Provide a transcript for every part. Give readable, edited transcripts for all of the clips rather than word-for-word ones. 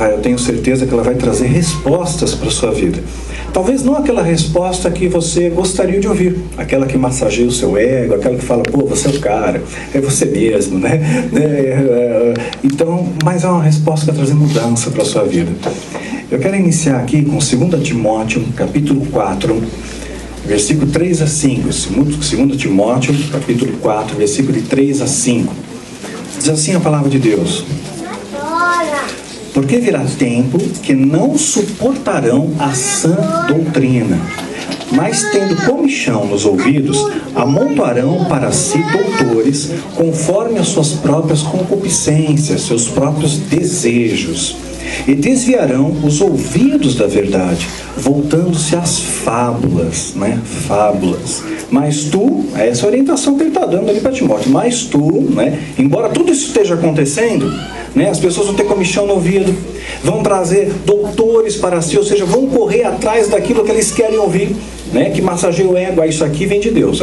eu tenho certeza que ela vai trazer respostas para a sua vida. Talvez não aquela resposta que você gostaria de ouvir, aquela que massageia o seu ego, aquela que fala, pô, você é o cara, é você mesmo, né? Então, mas é uma resposta que vai trazer mudança para a sua vida. Eu quero iniciar aqui com 2 Timóteo, capítulo 4, versículo 3 a 5. 2 Timóteo, capítulo 4, versículo de 3 a 5. Diz assim a palavra de Deus: porque virá tempo que não suportarão a sã doutrina, mas tendo comichão nos ouvidos, amontoarão para si doutores, conforme as suas próprias concupiscências, seus próprios desejos, e desviarão os ouvidos da verdade, voltando-se às fábulas, né? Fábulas. Mas tu, essa orientação que ele está dando ali para Timóteo, mas tu, né? Embora tudo isso esteja acontecendo, né? As pessoas vão ter comichão no ouvido, vão trazer doutores para si, ou seja, vão correr atrás daquilo que eles querem ouvir, né? Que massageia o ego. Isso aqui vem de Deus,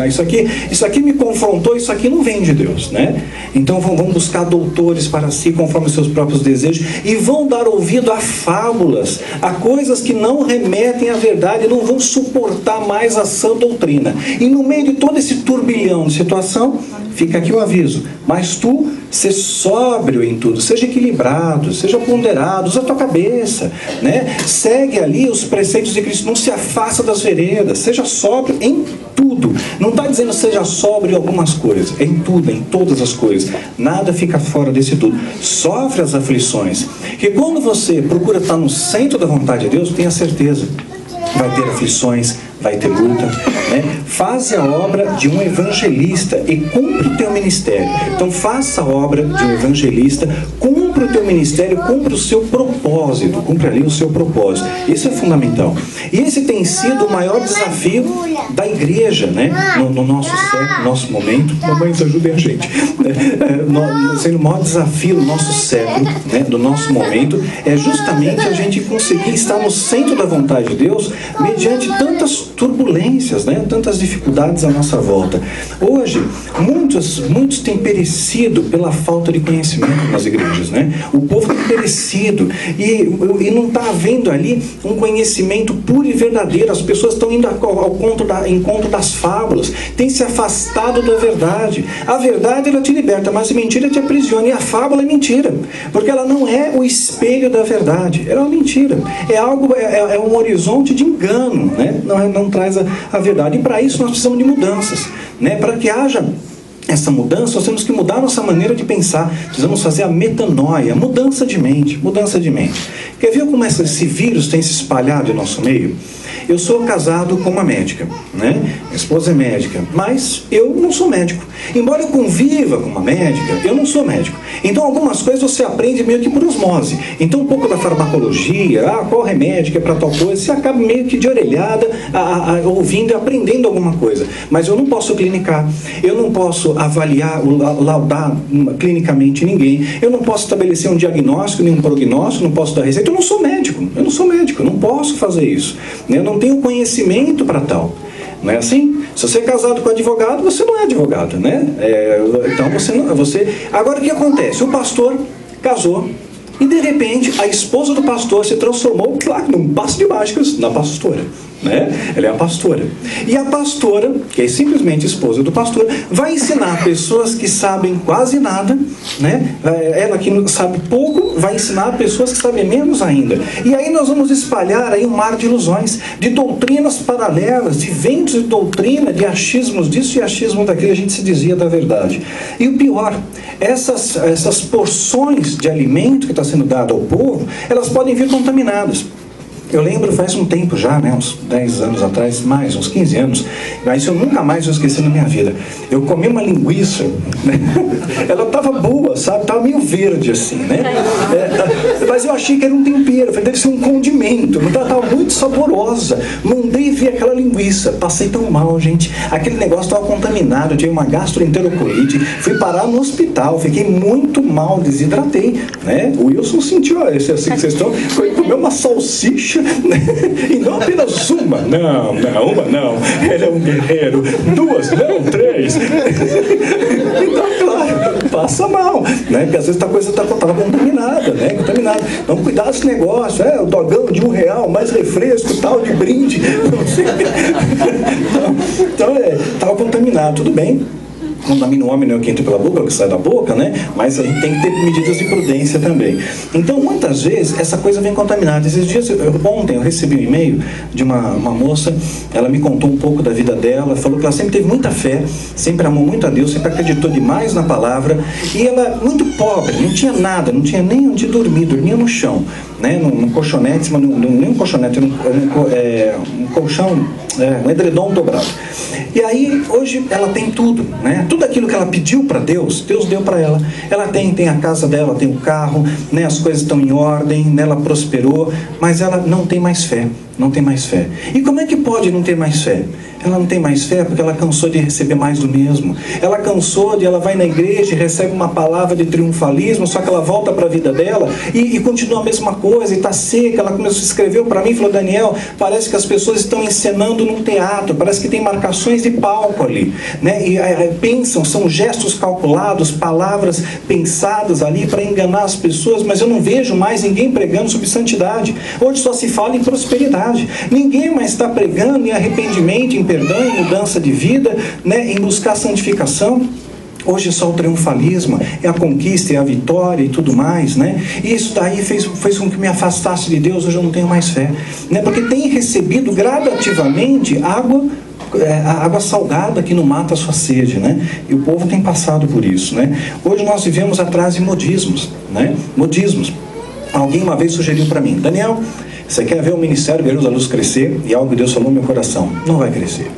isso aqui me confrontou, isso aqui não vem de Deus, né? Então vão buscar doutores para si, conforme os seus próprios desejos, e vão dar ouvido a fábulas, a coisas que não remetem à verdade, não vão suportar mais a sã doutrina. E no meio de todo esse turbilhão de situação, fica aqui o aviso: mas tu, seja sóbrio em tudo, seja equilibrado, seja ponderado, usa a tua cabeça, né? Segue ali os preceitos de Cristo, não se afasta das veredas, seja sóbrio em tudo. Não está dizendo seja sóbrio em algumas coisas, em tudo, em todas as coisas. Nada fica fora desse tudo. Sofre as aflições, que quando você procura estar no centro da vontade de Deus, tenha certeza, vai ter aflições, vai ter luta, né? Faze a obra de um evangelista e cumpre o teu ministério. Então faça a obra de um evangelista, cumpre o teu ministério, cumpre o seu propósito, cumpre ali o seu propósito. Isso é fundamental. E esse tem sido o maior desafio da igreja, né? No nosso século, no nosso momento. Mamães, ajudem a gente. Sendo o maior desafio do nosso século, né? Do nosso momento, é justamente a gente conseguir estar no centro da vontade de Deus, mediante tantas turbulências, né? Tantas dificuldades à nossa volta. Hoje, muitos têm perecido pela falta de conhecimento nas igrejas, né? O povo tem perecido e não está havendo ali um conhecimento puro e verdadeiro. As pessoas estão indo ao encontro das fábulas, têm se afastado da verdade. A verdade, ela te liberta, mas a mentira te aprisiona. E a fábula é mentira, porque ela não é o espelho da verdade, ela é uma mentira, é um horizonte de engano, né? Não traz a verdade. E para isso nós precisamos de mudanças, né? Para que haja essa mudança, nós temos que mudar a nossa maneira de pensar. Precisamos fazer a metanoia, mudança de mente. Quer ver como esse vírus tem se espalhado em nosso meio? Eu sou casado com uma médica, né? Minha esposa é médica, mas eu não sou médico. Embora eu conviva com uma médica, eu não sou médico. Então algumas coisas você aprende meio que por osmose. Então um pouco da farmacologia, qual remédio que é para tal coisa, você acaba meio que de orelhada, ouvindo e aprendendo alguma coisa. Mas eu não posso clinicar, eu não posso avaliar, laudar clinicamente ninguém, eu não posso estabelecer um diagnóstico, nem um prognóstico, não posso dar receita. Eu não sou médico, eu não posso fazer isso. Eu não tenho conhecimento para tal. Não é assim? Se você é casado com advogado, você não é advogado, né? Então você... Agora o que acontece? O pastor casou e de repente a esposa do pastor se transformou, claro, num passo de mágicas, na pastora, né? Ela é a pastora. E a pastora, que é simplesmente esposa do pastor, vai ensinar pessoas que sabem quase nada, né? Ela que sabe pouco, vai ensinar pessoas que sabem menos ainda. E aí nós vamos espalhar aí um mar de ilusões, de doutrinas paralelas, de ventos de doutrina, de achismos disso e achismo daquilo, a gente se dizia da verdade. E o pior, essas porções de alimento que está sendo dado ao povo, elas podem vir contaminadas. Eu lembro, faz um tempo já, né, uns 10 anos atrás, mais, uns 15 anos, mas eu nunca mais vou esquecer na minha vida. Eu comi uma linguiça, né? Ela estava boa, sabe? Estava meio verde assim, né? Mas eu achei que era um tempero, falei, deve ser um condimento, ela estava muito saborosa. Mandei ver aquela linguiça, passei tão mal, gente. Aquele negócio estava contaminado, eu tive uma gastroenterocoliite, fui parar no hospital, fiquei muito mal, desidratei, né? O Wilson sentiu, assim que vocês estão, foi comer uma salsicha, e não apenas uma, não, ele é um guerreiro, 2, não, 3. Então, claro, passa mal, né? Porque às vezes a coisa estava contaminada, né? Contaminada. Então, cuidado desse negócio, o dogão de R$1, mais refresco, tal, de brinde. Então, estava contaminado, tudo bem. Contamina o homem, não é o que entra pela boca, é o que sai da boca, né? Mas a gente tem que ter medidas de prudência também. Então, muitas vezes, essa coisa vem contaminada. Esses dias, ontem, eu recebi um e-mail de uma moça, ela me contou um pouco da vida dela, falou que ela sempre teve muita fé, sempre amou muito a Deus, sempre acreditou demais na palavra, e ela, muito pobre, não tinha nada, não tinha nem onde dormir, dormia no chão, né? Num colchonete, mas nem um colchonete, um colchão, um edredom dobrado. E aí, hoje, ela tem tudo, né? Tudo aquilo que ela pediu para Deus, Deus deu para ela. Ela tem a casa dela, tem o carro, né? As coisas estão em ordem, né? Ela prosperou, mas ela não tem mais fé. Não tem mais fé. E como é que pode não ter mais fé? Ela não tem mais fé porque ela cansou de receber mais do mesmo. Ela cansou ela vai na igreja e recebe uma palavra de triunfalismo, só que ela volta para a vida dela e continua a mesma coisa, e está seca. Ela começou, escreveu para mim e falou: Daniel, parece que as pessoas estão encenando num teatro, parece que tem marcações de palco ali, né? E pensam, são gestos calculados, palavras pensadas ali para enganar as pessoas, mas eu não vejo mais ninguém pregando sobre santidade. Hoje só se fala em prosperidade. Ninguém mais está pregando em arrependimento, em perdão, em mudança de vida, né? Em buscar santificação. Hoje é só o triunfalismo, é a conquista, é a vitória e tudo mais, né? E isso daí fez com que me afastasse de Deus. Hoje eu não tenho mais fé, né? Porque tem recebido gradativamente água salgada que não mata a sua sede, né? E o povo tem passado por isso, né? Hoje nós vivemos atrás de modismos, né? Modismos. Alguém uma vez sugeriu para mim: Daniel, você quer ver o Ministério Guerreiros da Luz crescer? E algo que Deus falou no meu coração: não vai crescer,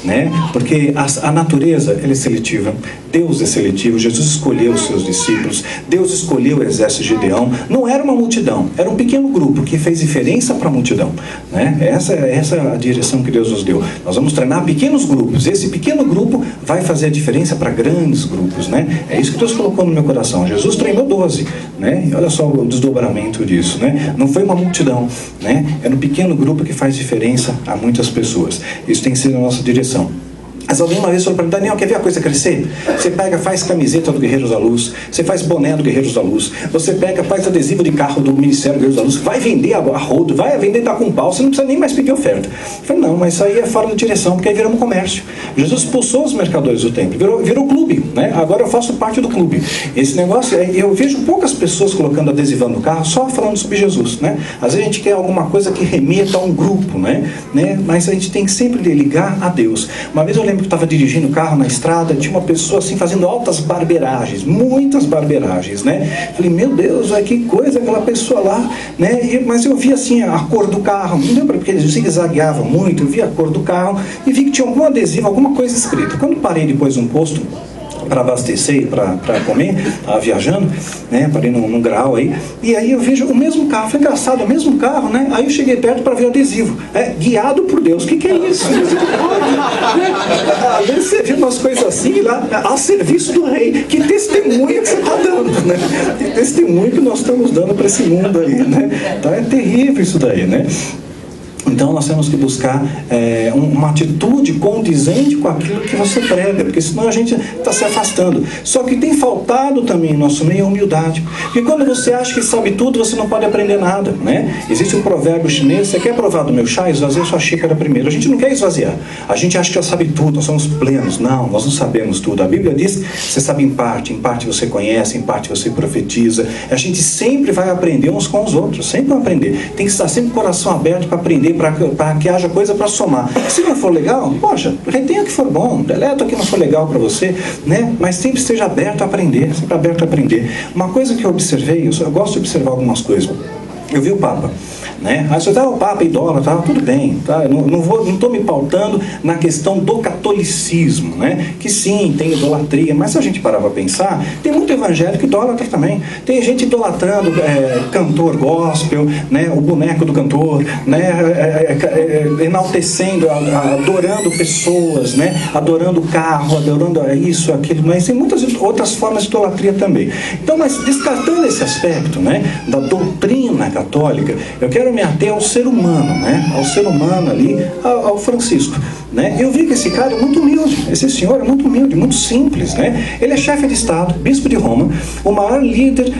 né? Porque a natureza, ela é seletiva. Deus é seletivo. Jesus escolheu os seus discípulos. Deus escolheu o exército de Gideão. Não era uma multidão, era um pequeno grupo que fez diferença para a multidão, né? Essa é a direção que Deus nos deu. Nós vamos treinar pequenos grupos. Esse pequeno grupo vai fazer a diferença para grandes grupos, né? É isso que Deus colocou no meu coração. Jesus treinou 12, né? E olha só o desdobramento disso, né? Não foi uma multidão, né? É um pequeno grupo que faz diferença a muitas pessoas. Isso tem que ser a nossa direção. Mas alguém uma vez falou para mim: Daniel, quer ver a coisa crescer? Você pega, faz camiseta do Guerreiros da Luz, você faz boné do Guerreiros da Luz, você pega, faz adesivo de carro do Ministério Guerreiros da Luz, vai vender a rodo, vai vender dar com pau, você não precisa nem mais pedir oferta. Eu falei: não, mas isso aí é fora da direção, porque aí viramos um comércio. Jesus expulsou os mercadores do templo, virou clube, né? Agora eu faço parte do clube. Esse negócio, eu vejo poucas pessoas colocando adesivando no carro só falando sobre Jesus, né? Às vezes a gente quer alguma coisa que remeta a um grupo, né? Mas a gente tem que sempre ligar a Deus. Uma vez eu lembro que eu estava dirigindo o carro na estrada, tinha uma pessoa assim fazendo altas barberagens, muitas barberagens, né? Falei: meu Deus, que coisa aquela pessoa lá, né? Mas eu vi assim a cor do carro, não deu para, porque ele zigue-zagueava muito, eu vi a cor do carro e vi que tinha algum adesivo, alguma coisa escrita. Quando parei depois num posto para abastecer, para comer, estava viajando, né? Parei num grau aí, e aí eu vejo o mesmo carro. Foi engraçado, o mesmo carro, né? Aí eu cheguei perto para ver o adesivo, guiado por Deus. O que é isso? Às vezes você vê umas coisas assim lá, a serviço do rei. Que testemunho que você está dando, né? Que testemunho que nós estamos dando para esse mundo aí, né? Então é terrível isso daí, né? Então nós temos que buscar uma atitude condizente com aquilo que você prega, porque senão a gente está se afastando. Só que tem faltado também em nosso meio a humildade, porque quando você acha que sabe tudo, você não pode aprender nada, né? Existe um provérbio chinês: você quer provar do meu chá? Esvazia sua xícara primeiro. A gente não quer esvaziar, a gente acha que já sabe tudo, nós somos plenos. Não, nós não sabemos tudo. A Bíblia diz que você sabe em parte você conhece, em parte você profetiza. A gente sempre vai aprender uns com os outros, sempre vai aprender. Tem que estar sempre com o coração aberto para aprender, para que haja coisa para somar. Se não for legal, poxa, retenha o que for bom, deleta o que não for legal para você, né? Mas sempre esteja aberto a aprender, sempre aberto a aprender. Uma coisa que eu observei, eu gosto de observar algumas coisas. Eu vi o Papa, né? Aí você tá, o Papa idólatra, tudo bem, tá? Eu não estou me pautando na questão do catolicismo, né? Que sim, tem idolatria, mas se a gente parar para pensar, tem muito evangélico idólatra também. Tem gente idolatrando cantor gospel, né? O boneco do cantor, né? Enaltecendo, adorando pessoas, né? Adorando o carro, adorando isso, aquilo, mas tem muitas outras formas de idolatria também. Então, mas descartando esse aspecto, né? Da doutrina católica, eu quero me ater ao ser humano, né? Ao ser humano ali, ao Francisco. né? Eu vi que esse cara é muito humilde, esse senhor é muito humilde, muito simples, né? Ele é chefe de Estado, bispo de Roma, o maior líder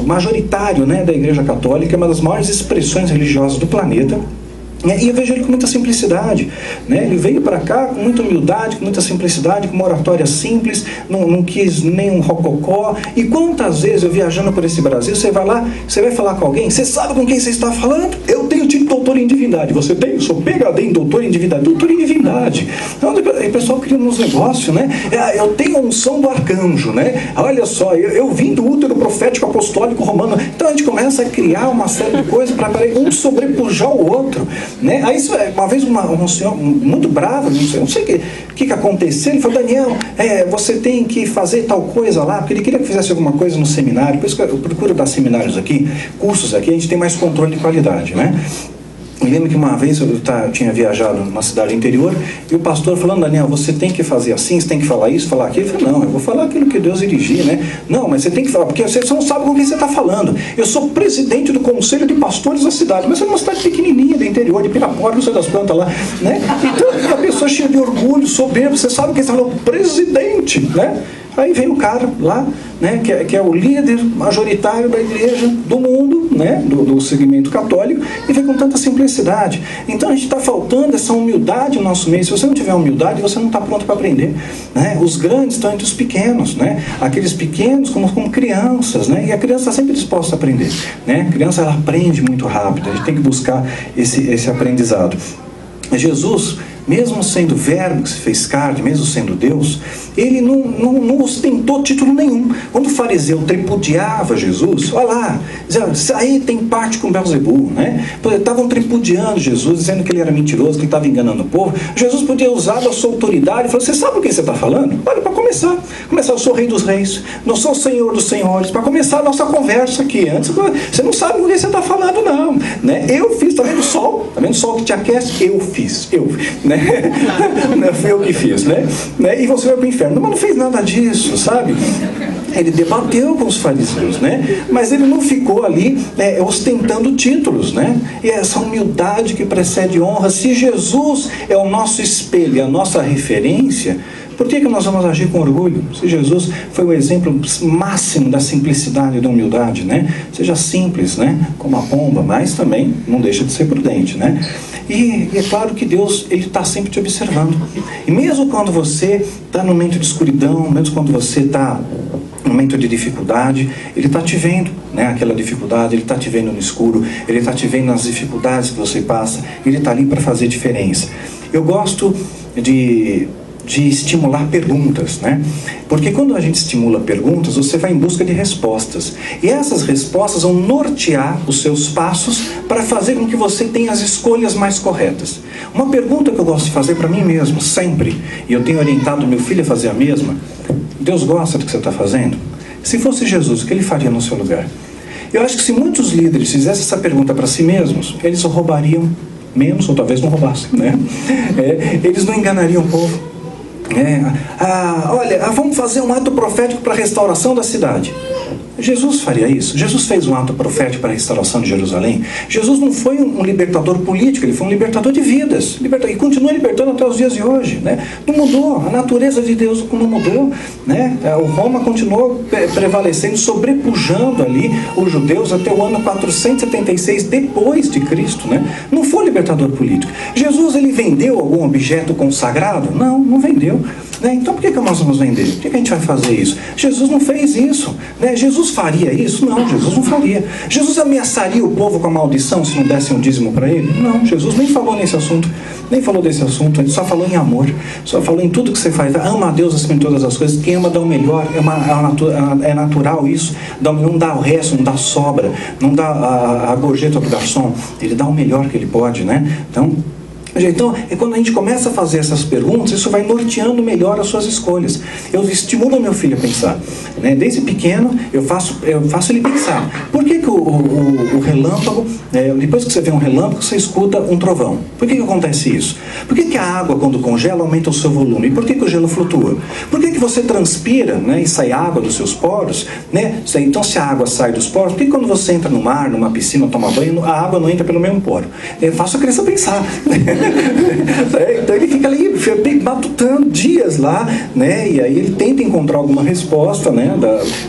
majoritário, né, da Igreja Católica, uma das maiores expressões religiosas do planeta. E eu vejo ele com muita simplicidade, né? Ele veio para cá com muita humildade, com muita simplicidade, com uma oratória simples, não quis nenhum rococó. E quantas vezes eu viajando por esse Brasil, você vai lá, você vai falar com alguém, você sabe com quem você está falando? Eu tenho título de doutor em divindade. Você tem? Eu sou PhD em doutor em divindade. Doutor em divindade. Então, o pessoal cria uns negócios, né? Eu tenho a unção do arcanjo, né? Olha só, eu vim do útero profético apostólico romano. Então a gente começa a criar uma série de coisas para um sobrepujar o outro, né? Aí uma vez um senhor muito bravo, não sei o que aconteceu, ele falou: Daniel, você tem que fazer tal coisa lá, porque ele queria que fizesse alguma coisa no seminário. Por isso que eu procuro dar seminários aqui, cursos aqui, a gente tem mais controle de qualidade, né? Eu lembro que uma vez eu tinha viajado numa cidade interior e o pastor falando: Daniel, você tem que fazer assim, você tem que falar isso, falar aquilo. Eu falei: não, eu vou falar aquilo que Deus dirigir, né? Não, mas você tem que falar, porque você não sabe com quem você está falando. Eu sou presidente do conselho de pastores da cidade, mas é uma cidade pequenininha do interior, de Pirapora, não sei das plantas lá, né? Então a pessoa cheia de orgulho, soberbo, você sabe quem você falou? Presidente, né? Aí vem o cara lá, né, que é o líder majoritário da igreja do mundo, né, do segmento católico, e vem com tanta simplicidade. Então a gente está faltando essa humildade no nosso meio. Se você não tiver humildade, você não está pronto para aprender, né? Os grandes estão entre os pequenos, né? Aqueles pequenos como crianças, né? E a criança está sempre disposta a aprender, né? A criança, ela aprende muito rápido. A gente tem que buscar esse aprendizado. Jesus, mesmo sendo verbo que se fez carne, mesmo sendo Deus, ele não ostentou título nenhum. Quando o fariseu tripudiava Jesus, olha lá, dizia, aí tem parte com Belzebu, né? Estavam tripudiando Jesus, dizendo que ele era mentiroso, que ele estava enganando o povo. Jesus podia usar da sua autoridade e falar: você sabe com quem você está falando? Olha, para começar, eu sou o rei dos reis, não sou o senhor dos senhores. Para começar a nossa conversa aqui, antes, você não sabe com quem você está falando, não, né? Eu fiz, tá vendo o sol? Tá vendo o sol que te aquece? Eu fiz, né? Não fui eu que fiz, né? E você vai para o inferno. Mas não fez nada disso, sabe? Ele debateu com os fariseus, né? Mas ele não ficou ali ostentando títulos, né? E essa humildade que precede honra. Se Jesus é o nosso espelho, a nossa referência, por que nós vamos agir com orgulho? Se Jesus foi o exemplo máximo da simplicidade e da humildade, né? Seja simples, né? Como a pomba, mas também não deixa de ser prudente, né? E é claro que Deus, ele está sempre te observando. E mesmo quando você está no momento de escuridão, mesmo quando você está no momento de dificuldade, ele está te vendo, né? Aquela dificuldade, ele está te vendo no escuro, ele está te vendo nas dificuldades que você passa, ele está ali para fazer diferença. Eu gosto de estimular perguntas, né? Porque quando a gente estimula perguntas, você vai em busca de respostas. E essas respostas vão nortear os seus passos para fazer com que você tenha as escolhas mais corretas. Uma pergunta que eu gosto de fazer para mim mesmo, sempre, e eu tenho orientado meu filho a fazer a mesma: Deus gosta do que você está fazendo? Se fosse Jesus, o que ele faria no seu lugar? Eu acho que se muitos líderes fizessem essa pergunta para si mesmos, eles roubariam menos, ou talvez não roubassem, né? Eles não enganariam o povo. Olha, vamos fazer um ato profético para a restauração da cidade. Jesus faria isso? Jesus fez um ato profético para a restauração de Jerusalém? Jesus não foi um libertador político, ele foi um libertador de vidas, e continua libertando até os dias de hoje, né? Não mudou, a natureza de Deus não mudou, né? O Roma continuou prevalecendo, sobrepujando ali os judeus até o ano 476 depois de Cristo, né? Não foi um libertador político. Jesus, ele vendeu algum objeto consagrado? Não vendeu, né? Então por que nós vamos vender? Por que a gente vai fazer isso? Jesus não fez isso, né? Jesus faria isso? Não, Jesus não faria. Jesus ameaçaria o povo com a maldição se não dessem um dízimo para ele? Não, Jesus nem falou nesse assunto, nem falou desse assunto. Ele só falou em amor, só falou em tudo que você faz. Ama a Deus acima de todas as coisas. Quem ama dá o melhor, é natural isso. Não dá o resto, não dá sobra, não dá a gorjeta do garçom. Ele dá o melhor que ele pode, né? Então, quando a gente começa a fazer essas perguntas, isso vai norteando melhor as suas escolhas. Eu estimulo meu filho a pensar, né? Desde pequeno, eu faço ele pensar. Por que o relâmpago, depois que você vê um relâmpago, você escuta um trovão? Por que acontece isso? Por que a água, quando congela, aumenta o seu volume? E por que o gelo flutua? Por que você transpira, né, e sai água dos seus poros, né? Então, se a água sai dos poros, por que quando você entra no mar, numa piscina, toma banho, a água não entra pelo mesmo poro? Eu faço a criança pensar. Então ele fica ali matutando dias lá, né? E aí ele tenta encontrar alguma resposta, né?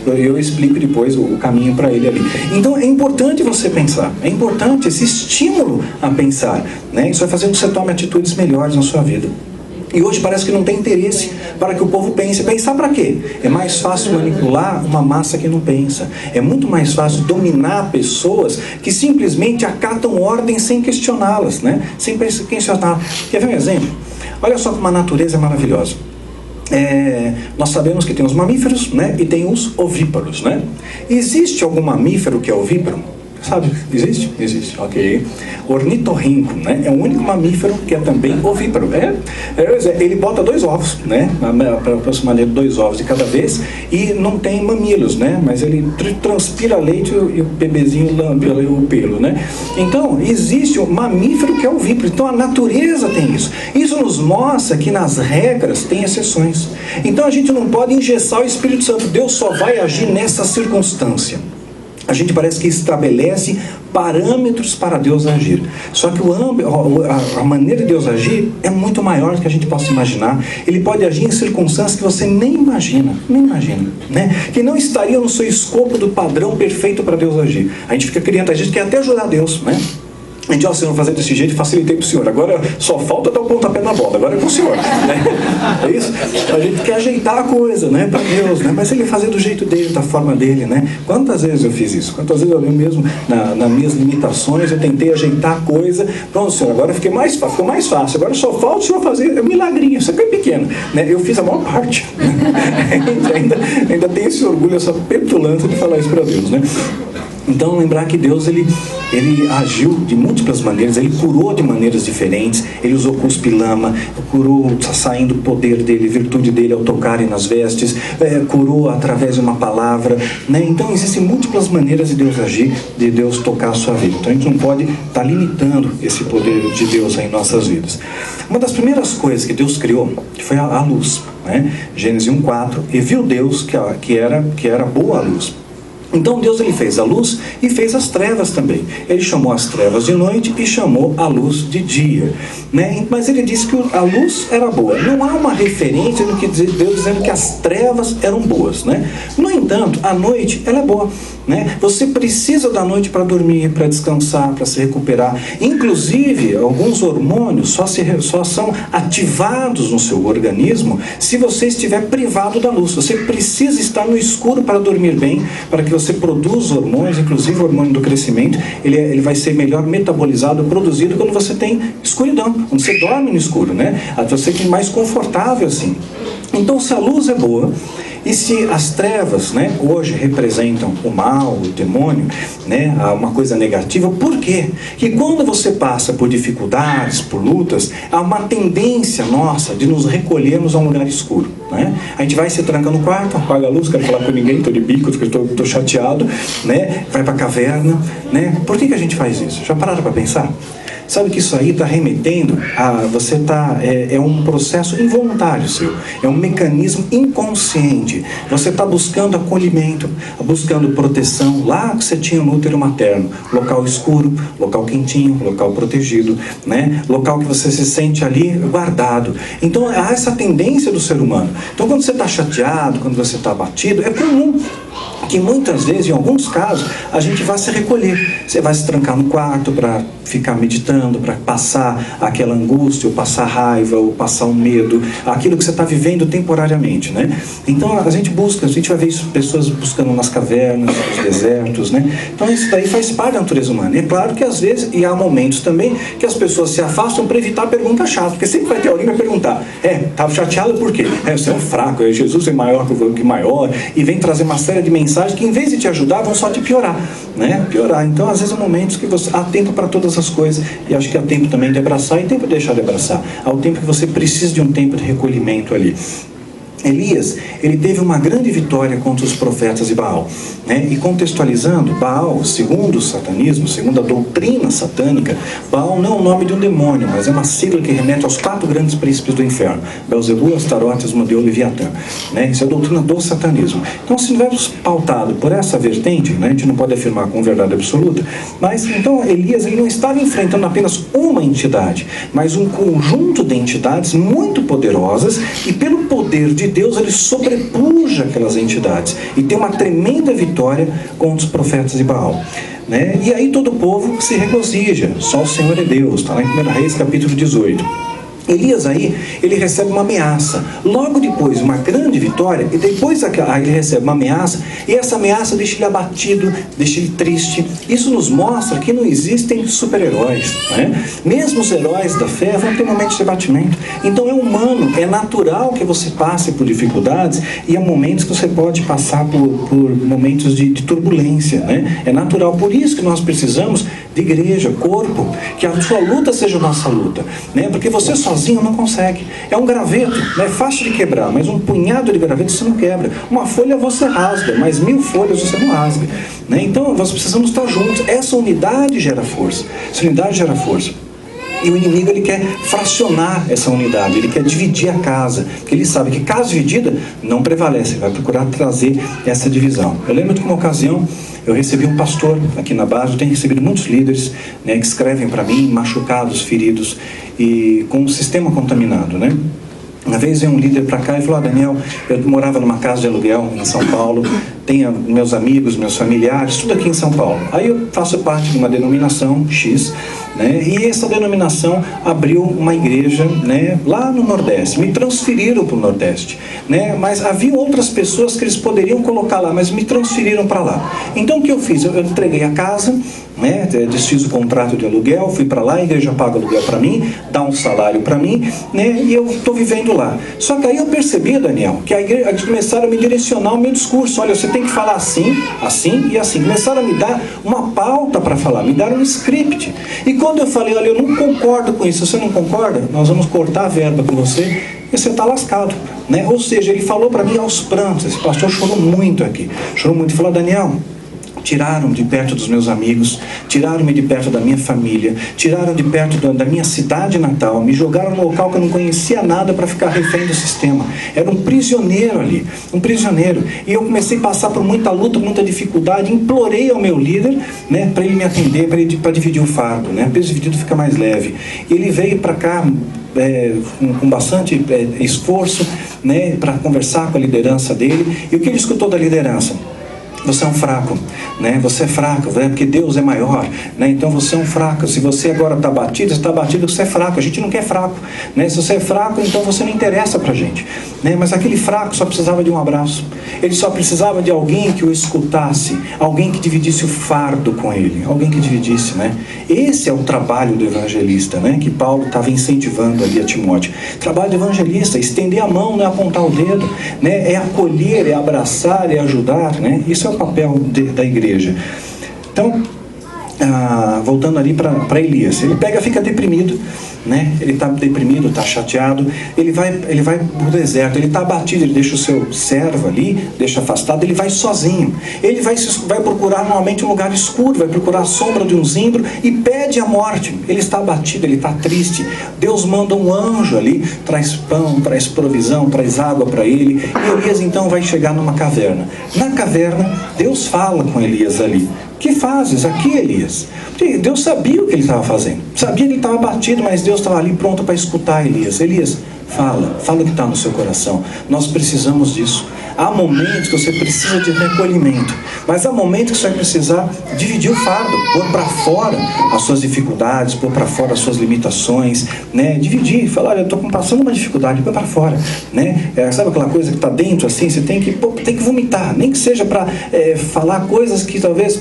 Eu explico depois o caminho para ele ali. Então é importante você pensar, é importante esse estímulo a pensar, né? Isso vai fazer com que você tome atitudes melhores na sua vida. E hoje parece que não tem interesse para que o povo pense. Pensar para quê? É mais fácil manipular uma massa que não pensa. É muito mais fácil dominar pessoas que simplesmente acatam ordens sem questioná-las, né? Sem questionar. Quer ver um exemplo? Olha só como a natureza é maravilhosa. Nós sabemos que tem os mamíferos, né? E tem os ovíparos, né? Existe algum mamífero que é ovíparo? Sabe? Existe? Existe, ok. Ornitorrinco, né? É o único mamífero que é também ovíparo. Ele bota 2 ovos, né? Aproximadamente 2 ovos de cada vez, e não tem mamilos, né? Mas ele transpira leite e o bebezinho lambe o pelo, né? Então, existe um mamífero que é ovíparo. Então, a natureza tem isso. Isso nos mostra que nas regras tem exceções. Então, a gente não pode engessar o Espírito Santo. Deus só vai agir nessa circunstância. A gente parece que estabelece parâmetros para Deus agir. Só que a maneira de Deus agir é muito maior do que a gente possa imaginar. Ele pode agir em circunstâncias que você nem imagina, né? Que não estaria no seu escopo do padrão perfeito para Deus agir. A gente fica criando, a gente quer até ajudar Deus, né? A gente, Senhor, fazer desse jeito, facilitei para o Senhor. Agora só falta dar o pontapé na bola. Agora é com o Senhor, né? É isso? A gente quer ajeitar a coisa, né? Para Deus, né? Mas Ele fazer do jeito dele, da forma dele, né? Quantas vezes eu fiz isso? Quantas vezes eu mesmo, nas minhas limitações, eu tentei ajeitar a coisa. Pronto, Senhor, agora ficou mais fácil. Agora só falta o Senhor fazer um milagrinho. Isso aqui é pequeno, né? Eu fiz a maior parte. ainda tem esse orgulho, essa petulância de falar isso para Deus, né? Então, lembrar que Deus, ele agiu de múltiplas maneiras, Ele curou de maneiras diferentes, Ele usou cuspilama, curou saindo o poder dEle, virtude dEle ao tocarem nas vestes, curou através de uma palavra, né? Então, existem múltiplas maneiras de Deus agir, de Deus tocar a sua vida. Então, a gente não pode estar limitando esse poder de Deus em nossas vidas. Uma das primeiras coisas que Deus criou foi a luz, né? Gênesis 1:4, e viu Deus que era boa a luz. Então Deus, ele fez a luz e fez as trevas também. Ele chamou as trevas de noite e chamou a luz de dia, né? Mas ele disse que a luz era boa. Não há uma referência no que Deus dizendo que as trevas eram boas, né? No entanto, a noite, ela é boa, né? Você precisa da noite para dormir, para descansar, para se recuperar. Inclusive, alguns hormônios só são ativados no seu organismo se você estiver privado da luz. Você precisa estar no escuro para dormir bem, para que você produza hormônios, inclusive o hormônio do crescimento, ele vai ser melhor metabolizado, produzido quando você tem escuridão, quando você dorme no escuro, né? Você fica mais confortável assim. Então, se a luz é boa, e se as trevas, né, hoje representam o mal, o demônio, né, uma coisa negativa, por quê? Que quando você passa por dificuldades, por lutas, há uma tendência nossa de nos recolhermos a um lugar escuro, né? A gente vai se tranca no quarto, apaga a luz, quero falar com ninguém, estou de bico, estou chateado, né? Vai para a caverna, né? Por que a gente faz isso? Já pararam para pensar? Sabe que isso aí está remetendo a... É um processo involuntário seu. É um mecanismo inconsciente. Você está buscando acolhimento, buscando proteção lá que você tinha no útero materno. Local escuro, local quentinho, local protegido, né? Local que você se sente ali guardado. Então há essa tendência do ser humano. Então quando você está chateado, quando você está abatido, é comum que muitas vezes, em alguns casos, a gente vai se recolher. Você vai se trancar no quarto para ficar meditando, para passar aquela angústia, ou passar raiva, ou passar um medo, aquilo que você está vivendo temporariamente, né? Então a gente vai ver isso, pessoas buscando nas cavernas, nos desertos, né? Então isso daí faz parte da natureza humana. E é claro que às vezes, e há momentos também, que as pessoas se afastam para evitar pergunta chata, porque sempre vai ter alguém que vai perguntar, estava chateado por quê? Você é um fraco, Jesus é maior que maior, e vem trazer uma série de mensagens que em vez de te ajudar, vão só te piorar, né? Piorar. Então, às vezes, há momentos que há tempo para todas as coisas, e acho que há tempo também de abraçar e tempo de deixar de abraçar. Há o tempo que você precisa de um tempo de recolhimento ali. Elias, ele teve uma grande vitória contra os profetas de Baal, né? E contextualizando, Baal, segundo o satanismo, segundo a doutrina satânica, Baal não é o nome de um demônio, mas é uma sigla que remete aos 4 grandes príncipes do inferno: Belzebu, Astarote, Asmodeu e Leviatã, né? Isso é a doutrina do satanismo. Então, se estivermos pautado por essa vertente, né, a gente não pode afirmar com verdade absoluta, mas então Elias, ele não estava enfrentando apenas uma entidade, mas um conjunto de entidades muito poderosas, e pelo poder de Deus ele sobrepuja aquelas entidades e tem uma tremenda vitória contra os profetas de Baal, né? E aí todo o povo se regozija, só o Senhor é Deus, está lá em 1 Reis capítulo 18. Elias aí, ele recebe uma ameaça, logo depois uma grande vitória, e depois ele recebe uma ameaça, e essa ameaça deixa ele abatido, deixa ele triste. Isso nos mostra que não existem super-heróis, né? Mesmo os heróis da fé vão ter momentos de abatimento. Então é humano, é natural que você passe por dificuldades, e há momentos que você pode passar por momentos de turbulência, né? É natural, por isso que nós precisamos de igreja, corpo, que a sua luta seja a nossa luta, né? Porque você sozinho não consegue. É um graveto, né? É fácil de quebrar, mas um punhado de graveto você não quebra. Uma folha você rasga, mas 1000 folhas você não rasga, né? Então nós precisamos estar juntos. Essa unidade gera força. Essa unidade gera força. E o inimigo, ele quer fracionar essa unidade, ele quer dividir a casa, porque ele sabe que casa dividida não prevalece, ele vai procurar trazer essa divisão. Eu lembro de uma ocasião, eu recebi um pastor aqui na base, eu tenho recebido muitos líderes, né, que escrevem para mim, machucados, feridos, e com o sistema contaminado, né? Uma vez veio um líder para cá e falou: Daniel, eu morava numa casa de aluguel em São Paulo, tenho meus amigos, meus familiares, tudo aqui em São Paulo. Aí eu faço parte de uma denominação X, né? E essa denominação abriu uma igreja, né, lá no Nordeste. Me transferiram para o Nordeste, né? Mas havia outras pessoas que eles poderiam colocar lá, mas me transferiram para lá. Então o que eu fiz? Eu entreguei a casa, né, desfiz o contrato de aluguel, fui para lá, a igreja paga aluguel para mim, dá um salário para mim, né, e eu estou vivendo lá. Só que aí eu percebi, Daniel, que a igreja, eles começaram a me direcionar o meu discurso. Olha, você tem que falar assim, assim e assim. Começaram a me dar uma pauta para falar, me deram um script. E quando eu falei: olha, eu não concordo com isso, você não concorda? Nós vamos cortar a verba com você e você está lascado, né? Ou seja, ele falou para mim aos prantos. Esse pastor chorou muito aqui, chorou muito, falou: Daniel, tiraram de perto dos meus amigos, tiraram-me de perto da minha família, tiraram de perto da minha cidade natal, me jogaram num local que eu não conhecia nada para ficar refém do sistema. Era um prisioneiro ali, um prisioneiro. E eu comecei a passar por muita luta, muita dificuldade, implorei ao meu líder, né, para ele me atender, para dividir o fardo, né? O peso dividido fica mais leve. E ele veio para cá com bastante esforço, né, para conversar com a liderança dele. E o que ele escutou da liderança? Você é um fraco, né? Você é fraco, né? Porque Deus é maior, né? Então você é um fraco. Se você agora está batido, você está batido porque você é fraco. A gente não quer fraco, né? Se você é fraco, então você não interessa para a gente, né? Mas aquele fraco só precisava de um abraço. Ele só precisava de alguém que o escutasse, alguém que dividisse o fardo com ele, alguém que dividisse, né? Esse é o trabalho do evangelista, né? Que Paulo estava incentivando ali a Timóteo. Trabalho do evangelista: estender a mão, não é apontar o dedo, né? É acolher, é abraçar, é ajudar, né? Isso é o papel da igreja. Então, voltando ali para Elias, ele fica deprimido, né? Ele está deprimido, está chateado, ele vai para o deserto, ele está abatido, ele deixa o seu servo ali, deixa afastado, ele vai sozinho, ele vai procurar normalmente um lugar escuro, vai procurar a sombra de um zimbro e pede a morte. Ele está abatido, ele está triste. Deus manda um anjo ali, traz pão, traz provisão, traz água para ele, e Elias então vai chegar numa caverna. Na caverna, Deus fala com Elias ali: que fazes aqui, Elias? Porque Deus sabia o que ele estava fazendo, sabia que ele estava abatido, mas Deus estava ali pronto para escutar Elias. Elias, fala o que está no seu coração. Nós precisamos disso. Há momentos que você precisa de recolhimento, mas há momentos que você vai precisar dividir o fardo, pôr para fora as suas dificuldades, pôr para fora as suas limitações, né? Dividir, falar: olha, eu estou passando uma dificuldade, pôr para fora, né? Sabe aquela coisa que está dentro assim, você tem que vomitar, nem que seja para falar coisas que talvez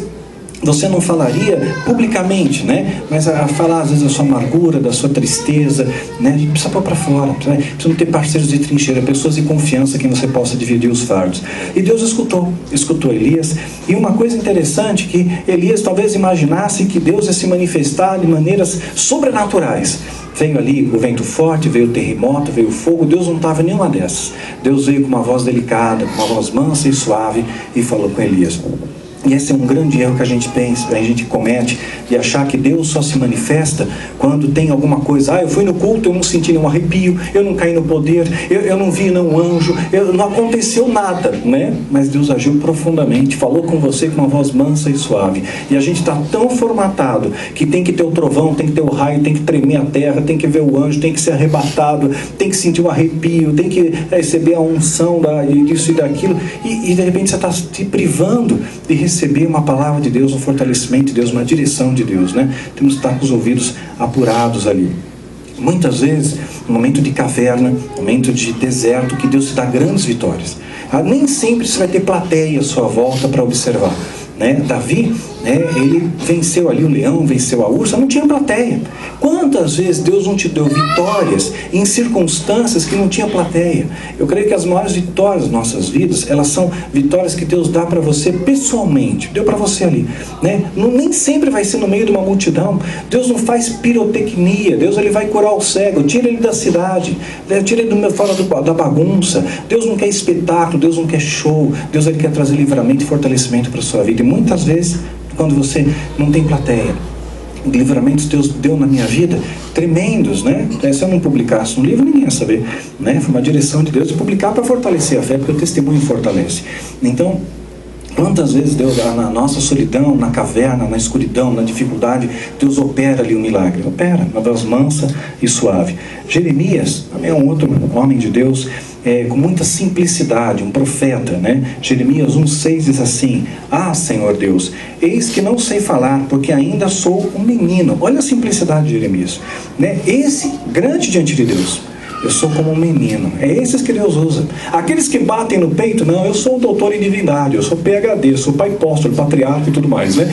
você não falaria publicamente, né? Mas a falar às vezes da sua amargura, da sua tristeza, né? A gente precisa pôr para fora, precisa ter parceiros de trincheira, pessoas de confiança que você possa dividir os fardos. E Deus escutou Elias. E uma coisa interessante, que Elias talvez imaginasse que Deus ia se manifestar de maneiras sobrenaturais, Veio ali o vento forte, veio o terremoto, veio o fogo. Deus não estava em nenhuma dessas. Deus veio com uma voz delicada, com uma voz mansa e suave e falou com Elias. E esse é um grande erro que a gente pensa, a gente comete, de achar que Deus só se manifesta quando tem alguma coisa. Eu fui no culto, eu não senti nenhum arrepio, eu não caí no poder, eu não vi nenhum anjo, não aconteceu nada, né? Mas Deus agiu profundamente, falou com você com uma voz mansa e suave. E a gente está tão formatado que tem que ter o trovão, tem que ter o raio, tem que tremer a terra, tem que ver o anjo, tem que ser arrebatado, tem que sentir um arrepio, tem que receber a unção disso e daquilo, e de repente você está se privando de receber uma palavra de Deus, um fortalecimento de Deus, uma direção de Deus, né? Temos que estar com os ouvidos apurados ali. Muitas vezes, no momento de caverna, no momento de deserto, que Deus te dá grandes vitórias. Nem sempre você vai ter plateia à sua volta para observar, né? Davi, ele venceu ali o leão, venceu a ursa, não tinha plateia. Quantas vezes Deus não te deu vitórias em circunstâncias que não tinha plateia? Eu creio que as maiores vitórias das nossas vidas, elas são vitórias que Deus dá para você pessoalmente, deu para você ali, né? Nem sempre vai ser no meio de uma multidão. Deus não faz pirotecnia. Deus ele vai curar o cego, tira ele da cidade, tira ele fora da bagunça. Deus não quer espetáculo, Deus não quer show. Deus ele quer trazer livramento e fortalecimento para a sua vida. E muitas vezes, quando você não tem plateia, livramentos Deus deu na minha vida tremendos, né? Se eu não publicasse um livro, ninguém ia saber, né? Foi uma direção de Deus de publicar para fortalecer a fé, porque o testemunho fortalece. Então, quantas vezes Deus, na nossa solidão, na caverna, na escuridão, na dificuldade, Deus opera ali um milagre, opera, uma voz mansa e suave. Jeremias também é um outro homem de Deus, com muita simplicidade, um profeta, né? Jeremias 1,6 diz assim: Senhor Deus, eis que não sei falar, porque ainda sou um menino. Olha a simplicidade de Jeremias, né? Esse grande diante de Deus, eu sou como um menino. É esses que Deus usa. Aqueles que batem no peito, não, eu sou um doutor em divindade, eu sou PhD, eu sou pai apóstolo, patriarca e tudo mais, né?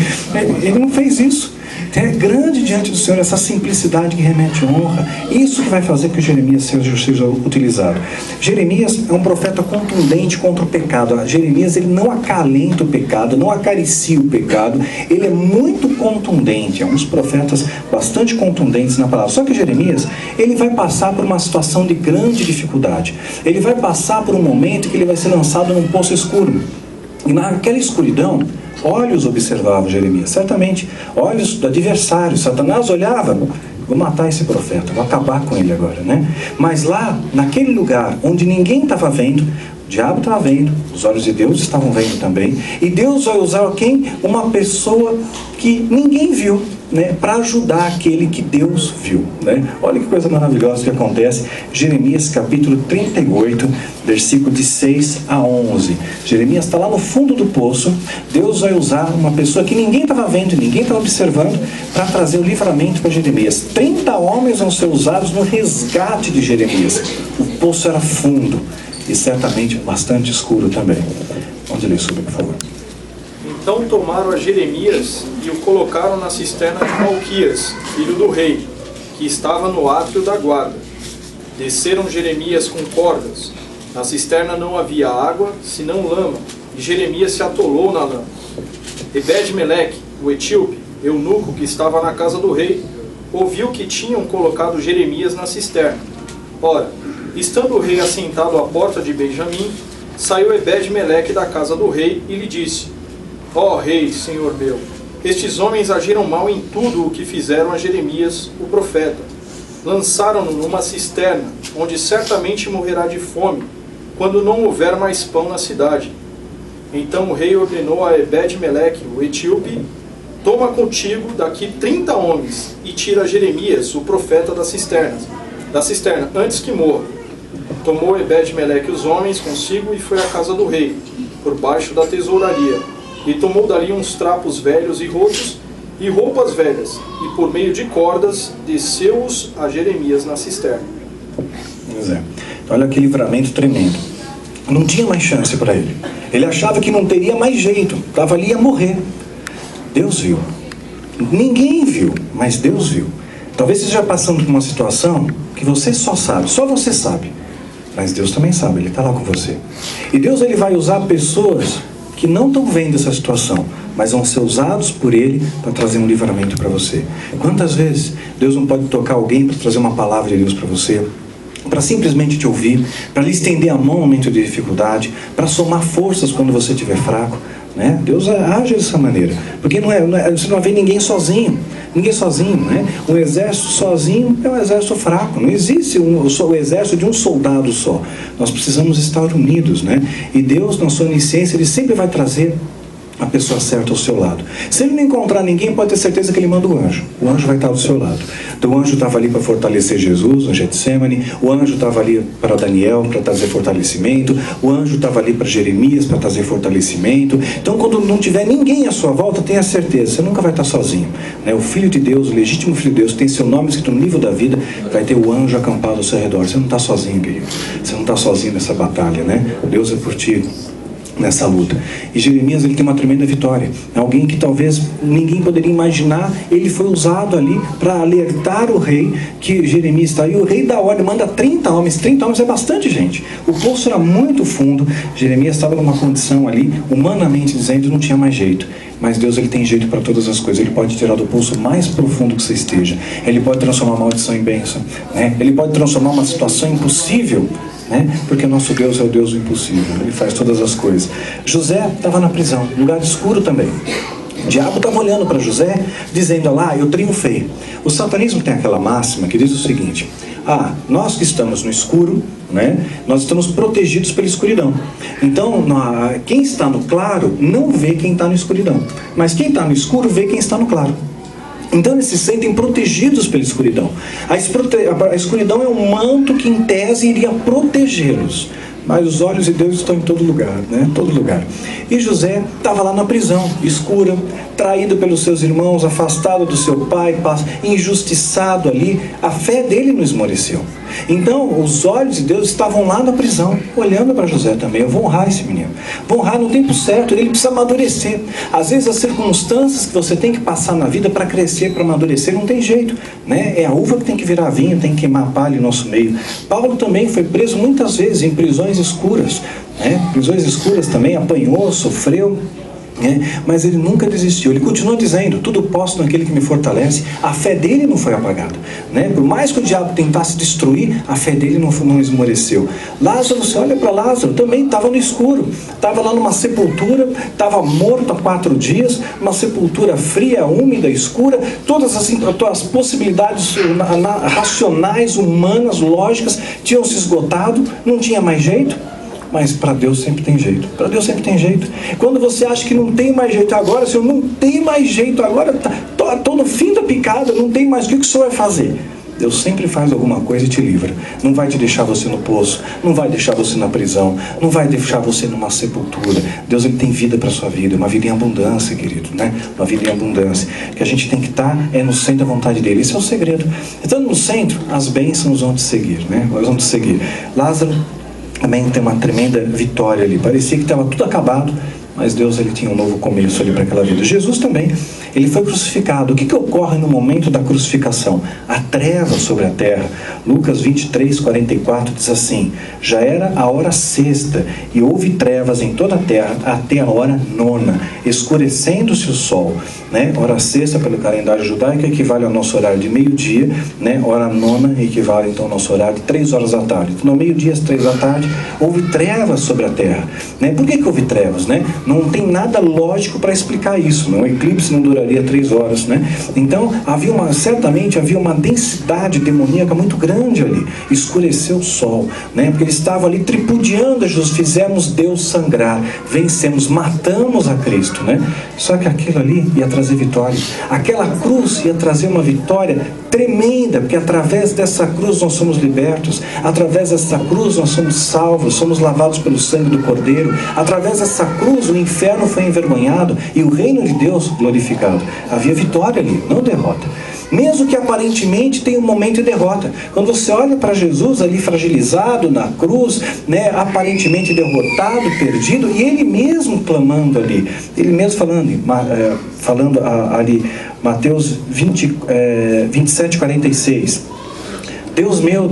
Ele não fez isso. É grande diante do Senhor essa simplicidade que remete honra. Isso que vai fazer que Jeremias seja utilizado. Jeremias é um profeta contundente contra o pecado. Jeremias ele não acalenta o pecado, não acaricia o pecado. Ele é muito contundente. É um dos profetas bastante contundentes na palavra. Só que Jeremias, ele vai passar por uma situação de grande dificuldade. Ele vai passar por um momento que ele vai ser lançado num poço escuro. E naquela escuridão, olhos observavam Jeremias, certamente olhos do adversário. Satanás olhava: vou matar esse profeta, vou acabar com ele agora, né? Mas lá, naquele lugar onde ninguém estava vendo, o diabo estava vendo, os olhos de Deus estavam vendo também, e Deus vai usar quem? Uma pessoa que ninguém viu, né, para ajudar aquele que Deus viu, né? Olha que coisa maravilhosa que acontece. Jeremias capítulo 38, versículo de 6 a 11. Jeremias está lá no fundo do poço. Deus vai usar uma pessoa que ninguém estava vendo, ninguém estava observando, para trazer o livramento para Jeremias. 30 homens vão ser usados no resgate de Jeremias. O poço era fundo e certamente bastante escuro também. Vamos ler sobre, por favor. Então tomaram a Jeremias e o colocaram na cisterna de Malquias, filho do rei, que estava no átrio da guarda. Desceram Jeremias com cordas. Na cisterna não havia água, senão lama, e Jeremias se atolou na lama. Ebed-Meleque, o etíope, eunuco que estava na casa do rei, ouviu que tinham colocado Jeremias na cisterna. Ora, estando o rei assentado à porta de Benjamim, saiu Ebed-Meleque da casa do rei e lhe disse: Ó rei, senhor meu, estes homens agiram mal em tudo o que fizeram a Jeremias, o profeta. Lançaram-no numa cisterna, onde certamente morrerá de fome, quando não houver mais pão na cidade. Então o rei ordenou a Ebed-Meleque, o etíope: toma contigo daqui 30 homens e tira Jeremias, o profeta, da cisterna, antes que morra. Tomou Ebed-Meleque os homens consigo e foi à casa do rei, por baixo da tesouraria. E tomou dali uns trapos velhos e rotos, e roupas velhas, e por meio de cordas, desceu-os a Jeremias na cisterna. Pois é. Olha que livramento tremendo. Não tinha mais chance para ele. Ele achava que não teria mais jeito. Estava ali a morrer. Deus viu. Ninguém viu, mas Deus viu. Talvez você esteja passando por uma situação que você só sabe, só você sabe. Mas Deus também sabe, Ele está lá com você. E Deus ele vai usar pessoas que não estão vendo essa situação, mas vão ser usados por Ele para trazer um livramento para você. Quantas vezes Deus não pode tocar alguém para trazer uma palavra de Deus para você, para simplesmente te ouvir, para lhe estender a mão no momento de dificuldade, para somar forças quando você estiver fraco, né? Deus age dessa maneira, porque você não vê ninguém sozinho. Ninguém sozinho, né? Um exército sozinho é um exército fraco. Não existe o exército de um soldado só. Nós precisamos estar unidos, né? E Deus, na sua onisciência, Ele sempre vai trazer a pessoa certa ao seu lado. Se Ele não encontrar ninguém, pode ter certeza que Ele manda o anjo. O anjo vai estar do seu lado. Então o anjo estava ali para fortalecer Jesus no Getsemane. O anjo estava ali para Daniel para trazer fortalecimento. O anjo estava ali para Jeremias para trazer fortalecimento. Então quando não tiver ninguém à sua volta, tenha certeza, você nunca vai estar sozinho, né? O Filho de Deus, o legítimo Filho de Deus, tem seu nome escrito no livro da vida, vai ter o anjo acampado ao seu redor. Você não está sozinho, querido. Você não está sozinho nessa batalha, né? Deus é por ti nessa luta. E Jeremias, ele tem uma tremenda vitória. Alguém que talvez ninguém poderia imaginar, ele foi usado ali para alertar o rei que Jeremias está aí. O rei dá ordem, manda 30 homens. 30 homens é bastante gente. O poço era muito fundo. Jeremias estava numa condição ali, humanamente dizendo, não tinha mais jeito. Mas Deus, Ele tem jeito para todas as coisas. Ele pode tirar do poço mais profundo que você esteja. Ele pode transformar uma maldição em bênção, né? Ele pode transformar uma situação impossível, né? Porque nosso Deus é o Deus do impossível. Ele faz todas as coisas. José estava na prisão, lugar escuro também. O diabo estava olhando para José, dizendo lá, eu triunfei. O satanismo tem aquela máxima que diz o seguinte: nós que estamos no escuro, né, nós estamos protegidos pela escuridão. Então, quem está no claro não vê quem está na escuridão, mas quem está no escuro vê quem está no claro. Então eles se sentem protegidos pela escuridão. A escuridão é um manto que em tese iria protegê-los, mas os olhos de Deus estão em todo lugar, né? Todo lugar. E José estava lá na prisão, escura, traído pelos seus irmãos, afastado do seu pai, injustiçado ali. A fé dele não esmoreceu. Então, os olhos de Deus estavam lá na prisão, olhando para José também. Eu vou honrar esse menino. Vou honrar no tempo certo, ele precisa amadurecer. Às vezes, as circunstâncias que você tem que passar na vida para crescer, para amadurecer, não tem jeito, né? É a uva que tem que virar vinho, tem que queimar palha em nosso meio. Paulo também foi preso muitas vezes em prisões escuras, né? Prisões escuras também, apanhou, sofreu, mas ele nunca desistiu. Ele continuou dizendo, tudo posso naquele que me fortalece. A fé dele não foi apagada, né? Por mais que o diabo tentasse destruir, a fé dele não esmoreceu. Lázaro, você olha para Lázaro, também estava no escuro, estava lá numa sepultura, estava morto há 4 dias, uma sepultura fria, úmida, escura. Todas as possibilidades racionais, humanas, lógicas tinham se esgotado, não tinha mais jeito. Mas para Deus sempre tem jeito. Para Deus sempre tem jeito. Quando você acha que não tem mais jeito agora, Senhor, não tem mais jeito agora, estou no fim da picada, não tem mais, o que o Senhor vai fazer? Deus sempre faz alguma coisa e te livra. Não vai te deixar você no poço, não vai deixar você na prisão, não vai deixar você numa sepultura. Deus, Ele tem vida para a sua vida, uma vida em abundância, querido, né? Uma vida em abundância. Que a gente tem que estar no centro da vontade dEle. Esse é o segredo. Estando no centro, as bênçãos vão te seguir, né? Elas vão te seguir. Lázaro também tem uma tremenda vitória ali. Parecia que estava tudo acabado, mas Deus, Ele tinha um novo começo ali para aquela vida. Jesus também, Ele foi crucificado. O que ocorre no momento da crucificação? A treva sobre a terra. Lucas 23, 44 diz assim: já era a hora sexta, e houve trevas em toda a terra até a hora nona, escurecendo-se o sol, né? Hora sexta, pelo calendário judaico, equivale ao nosso horário de meio-dia, né? Hora nona equivale então ao nosso horário de 3 horas da tarde. Então, no meio-dia às 3 da tarde, houve trevas sobre a terra, né? Por que houve trevas, né? Não tem nada lógico para explicar isso. Um eclipse não duraria 3 horas, né? Então, certamente havia uma densidade demoníaca muito grande ali. Escureceu o sol, né? Porque ele estava ali tripudiando a Jesus. Fizemos Deus sangrar, vencemos, matamos a Cristo, né? Só que aquilo ali ia trazer vitória. Aquela cruz ia trazer uma vitória tremenda, porque através dessa cruz nós somos libertos, através dessa cruz nós somos salvos, somos lavados pelo sangue do Cordeiro, através dessa cruz o inferno foi envergonhado e o reino de Deus glorificado. Havia vitória ali, não derrota. Mesmo que aparentemente tenha um momento de derrota. Quando você olha para Jesus ali fragilizado na cruz, né, aparentemente derrotado, perdido, e Ele mesmo clamando ali, Ele mesmo falando ali, Mateus 27, 46. Deus meu,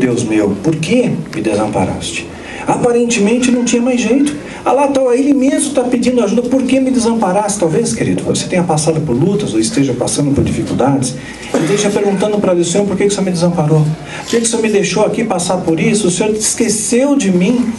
por que me desamparaste? Aparentemente não tinha mais jeito. Lá ele mesmo está pedindo ajuda. Por que me desamparaste? Talvez, querido, você tenha passado por lutas ou esteja passando por dificuldades e esteja perguntando para Deus: Senhor, por que o Senhor me desamparou? Por que o Senhor me deixou aqui passar por isso? O Senhor esqueceu de mim.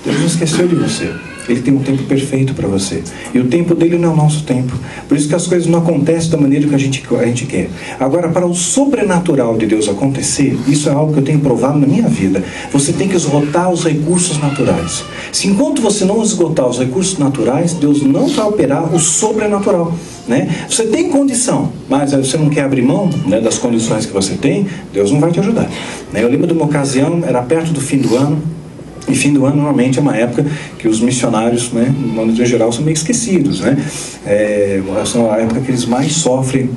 Deus não esqueceu de você. Ele tem um tempo perfeito para você. E o tempo dele não é o nosso tempo. Por isso que as coisas não acontecem da maneira que a gente quer. Agora, para o sobrenatural de Deus acontecer, isso é algo que eu tenho provado na minha vida. Você tem que esgotar os recursos naturais. Se enquanto você não esgotar os recursos naturais, Deus não vai operar o sobrenatural. Né? Você tem condição, mas você não quer abrir mão, né, das condições que você tem, Deus não vai te ajudar. Né? Eu lembro de uma ocasião, era perto do fim do ano. E fim do ano normalmente é uma época que os missionários, né, no ano geral, são meio esquecidos, né? São a época que eles mais sofrem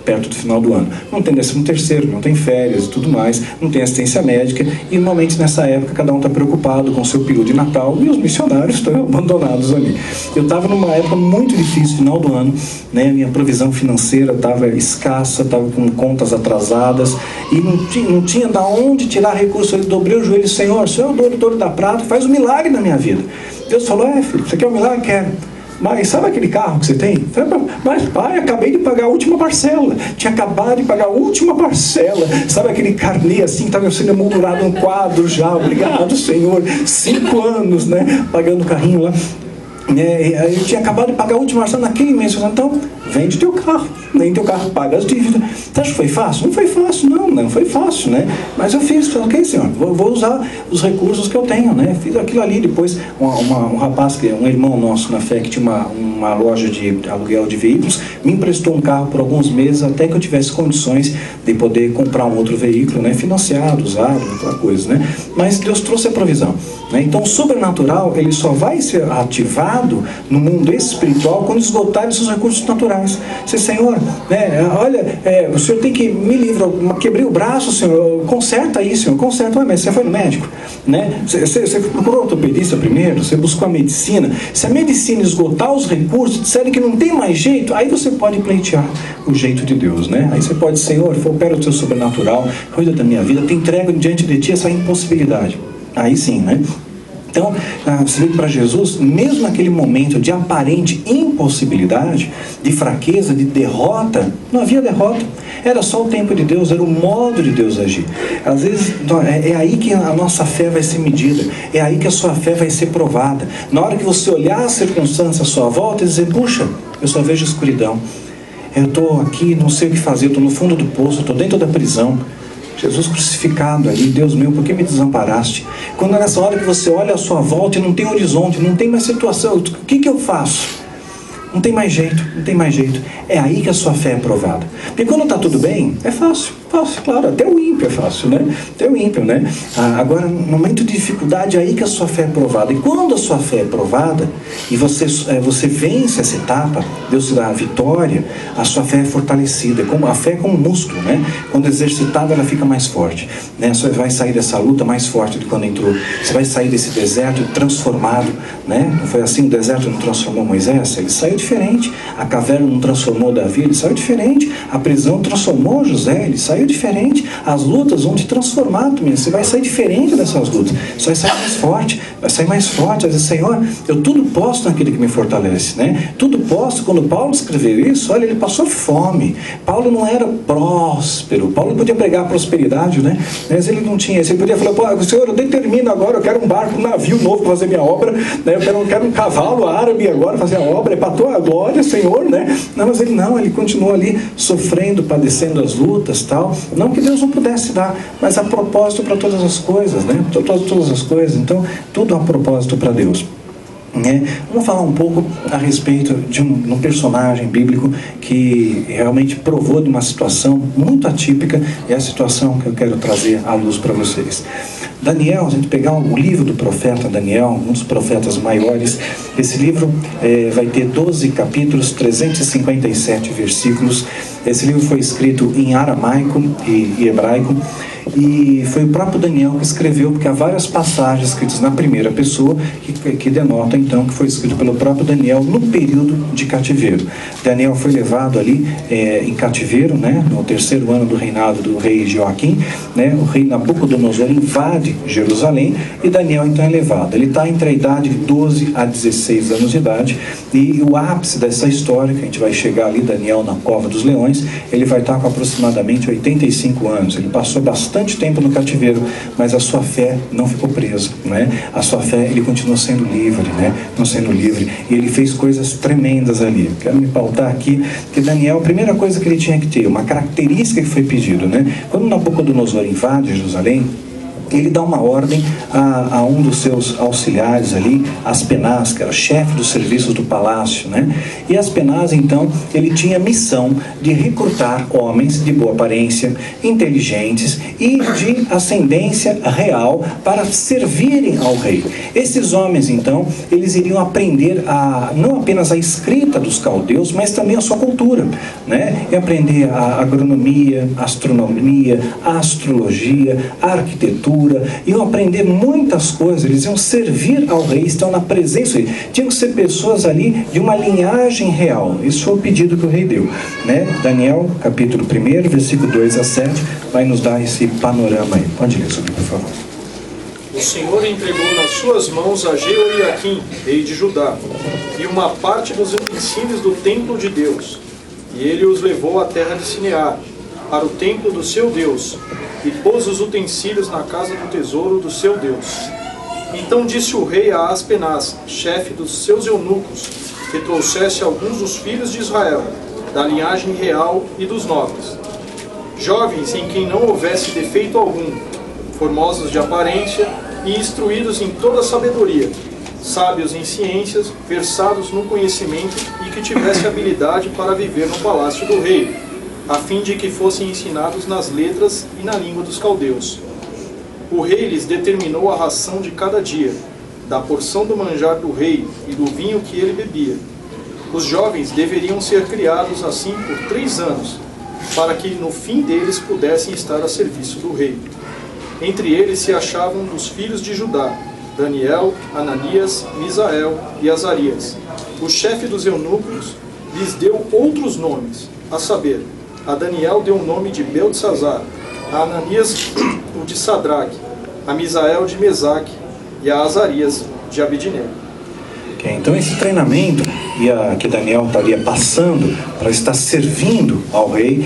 perto do final do ano. Não tem 13º, não tem férias e tudo mais, não tem assistência médica, e normalmente nessa época cada um está preocupado com o seu período de Natal e os missionários estão abandonados ali. Eu estava numa época muito difícil, final do ano, né? Minha provisão financeira estava escassa, estava com contas atrasadas e não tinha de onde tirar recursos. Eu dobrei o joelho: Senhor, o Senhor é o dono da prata, faz um milagre na minha vida. Deus falou: filho, você quer um milagre? Quero. Mas sabe aquele carro que você tem? Mas pai, acabei de pagar a última parcela. Tinha acabado de pagar a última parcela. Sabe aquele carnê assim, estava sendo emoldurado um quadro já. Obrigado, Senhor. 5 anos, né? Pagando o carrinho lá. Eu tinha acabado de pagar a última parcela naquele mês. Então, vende teu carro. Nem teu carro, paga as dívidas. Você acha que foi fácil? Não foi fácil, não foi fácil, né? Mas eu fiz, ok, Senhor, vou usar os recursos que eu tenho, né? Fiz aquilo ali. Depois, um rapaz, um irmão nosso na fé, que tinha uma loja de aluguel de veículos, me emprestou um carro por alguns meses, até que eu tivesse condições de poder comprar um outro veículo, né? Financiado, usado, aquela coisa, né? Mas Deus trouxe a provisão, né? Então, o sobrenatural, ele só vai ser ativado no mundo espiritual quando esgotar esses recursos naturais. Senhor, olha, o Senhor tem que me livrar, quebrei o braço, Senhor, conserta aí, Senhor, conserta. Mas você foi no médico, né? Você procurou ortopedista primeiro, você buscou a medicina. Se a medicina esgotar os recursos, disserem que não tem mais jeito, aí você pode pleitear o jeito de Deus, né? Aí você pode: Senhor, opera o teu sobrenatural, cuida da minha vida, te entrego diante de ti essa impossibilidade. Aí sim, né? Então, você vê que para Jesus, mesmo naquele momento de aparente impossibilidade, de fraqueza, de derrota, não havia derrota. Era só o tempo de Deus, era o modo de Deus agir. Às vezes, é aí que a nossa fé vai ser medida, é aí que a sua fé vai ser provada. Na hora que você olhar a circunstância à sua volta e dizer: puxa, eu só vejo escuridão. Eu estou aqui, não sei o que fazer, eu estou no fundo do poço, estou dentro da prisão. Jesus crucificado ali: Deus meu, por que me desamparaste? Quando é nessa hora que você olha à sua volta e não tem horizonte, não tem mais situação, o que eu faço? Não tem mais jeito, não tem mais jeito. É aí que a sua fé é provada. Porque quando está tudo bem, é fácil, claro, até o ímpio é fácil, né? Até o ímpio, né? Agora, no momento de dificuldade, é aí que a sua fé é provada. E quando a sua fé é provada, e você vence essa etapa, Deus te dá a vitória, a sua fé é fortalecida. A fé é como um músculo, né? Quando exercitada, ela fica mais forte, né? Você vai sair dessa luta mais forte do que quando entrou. Você vai sair desse deserto transformado, né? Não foi assim? O deserto não transformou Moisés? Ele saiu diferente. A caverna não transformou Davi? Ele saiu diferente. A prisão transformou José? Ele saiu diferente. As lutas vão te transformar também. Você vai sair diferente dessas lutas. Você vai sair mais forte. Vai sair mais forte. Vai dizer: Senhor, eu tudo posso naquele que me fortalece, né? Tudo posso. Quando Paulo escreveu isso, olha, ele passou fome. Paulo não era próspero. Paulo não podia pregar prosperidade, né? Mas ele não tinha. Ele podia falar: pô, Senhor, eu determino agora, eu quero um barco, um navio novo para fazer minha obra, né? Eu quero um cavalo árabe agora fazer a obra. É para a tua glória, Senhor, né? Não, mas ele continuou ali sofrendo, padecendo as lutas, tal. Não que Deus não pudesse dar, mas a propósito para todas as coisas, né? Todas as coisas. Então, tudo a propósito para Deus. Vamos falar um pouco a respeito de um personagem bíblico que realmente provou de uma situação muito atípica, e é a situação que eu quero trazer à luz para vocês. Daniel, a gente pegar o livro do profeta Daniel, um dos profetas maiores, esse livro vai ter 12 capítulos, 357 versículos, Esse livro foi escrito em aramaico e hebraico, e foi o próprio Daniel que escreveu, porque há várias passagens escritas na primeira pessoa que denotam então que foi escrito pelo próprio Daniel no período de cativeiro. Daniel foi levado ali em cativeiro, né, no terceiro ano do reinado do rei Joaquim, né, o rei Nabucodonosor invade Jerusalém e Daniel então é levado. Ele está entre a idade de 12 a 16 anos de idade, e o ápice dessa história, que a gente vai chegar ali, Daniel na cova dos leões, ele vai estar com aproximadamente 85 anos. Ele passou bastante tempo no cativeiro, mas a sua fé não ficou presa, né? A sua fé, ele continuou sendo livre, né? Não sendo livre, e ele fez coisas tremendas ali. Quero me pautar aqui que Daniel, a primeira coisa que ele tinha que ter, uma característica que foi pedido, né? Quando Nabucodonosor invade Jerusalém, ele dá uma ordem a um dos seus auxiliares ali, Aspenaz, que era o chefe dos serviços do palácio, né? E Aspenaz, então, ele tinha a missão de recrutar homens de boa aparência, inteligentes e de ascendência real para servirem ao rei. Esses homens, então, eles iriam aprender não apenas a escrita dos caldeus, mas também a sua cultura, né? E aprender a agronomia, astronomia, a astrologia, a arquitetura, iam aprender muitas coisas. Eles iam servir ao rei, estão na presença dele. Tinham que ser pessoas ali de uma linhagem real. Esse foi o pedido que o rei deu, né? Daniel, capítulo 1, versículo 2 a 7, vai nos dar esse panorama aí. Pode ler sobre, por favor. O Senhor entregou nas suas mãos a Jeoiaquim, rei de Judá, e uma parte dos utensílios do templo de Deus. E ele os levou à terra de Sinear, para o templo do seu Deus, e pôs os utensílios na casa do tesouro do seu Deus. Então disse o rei a Aspenaz, chefe dos seus eunucos, que trouxesse alguns dos filhos de Israel, da linhagem real e dos nobres, jovens em quem não houvesse defeito algum, formosos de aparência e instruídos em toda sabedoria, sábios em ciências, versados no conhecimento e que tivesse habilidade para viver no palácio do rei, a fim de que fossem ensinados nas letras e na língua dos caldeus. O rei lhes determinou a ração de cada dia, da porção do manjar do rei e do vinho que ele bebia. Os jovens deveriam ser criados assim por 3 anos, para que no fim deles pudessem estar a serviço do rei. Entre eles se achavam dos filhos de Judá, Daniel, Ananias, Misael e Azarias. O chefe dos eunucos lhes deu outros nomes, a saber, a Daniel deu o nome de Beltesazar, a Ananias o de Sadraque, a Misael de Mesaque e a Azarias de Abednego. Então esse treinamento que Daniel estaria passando para estar servindo ao rei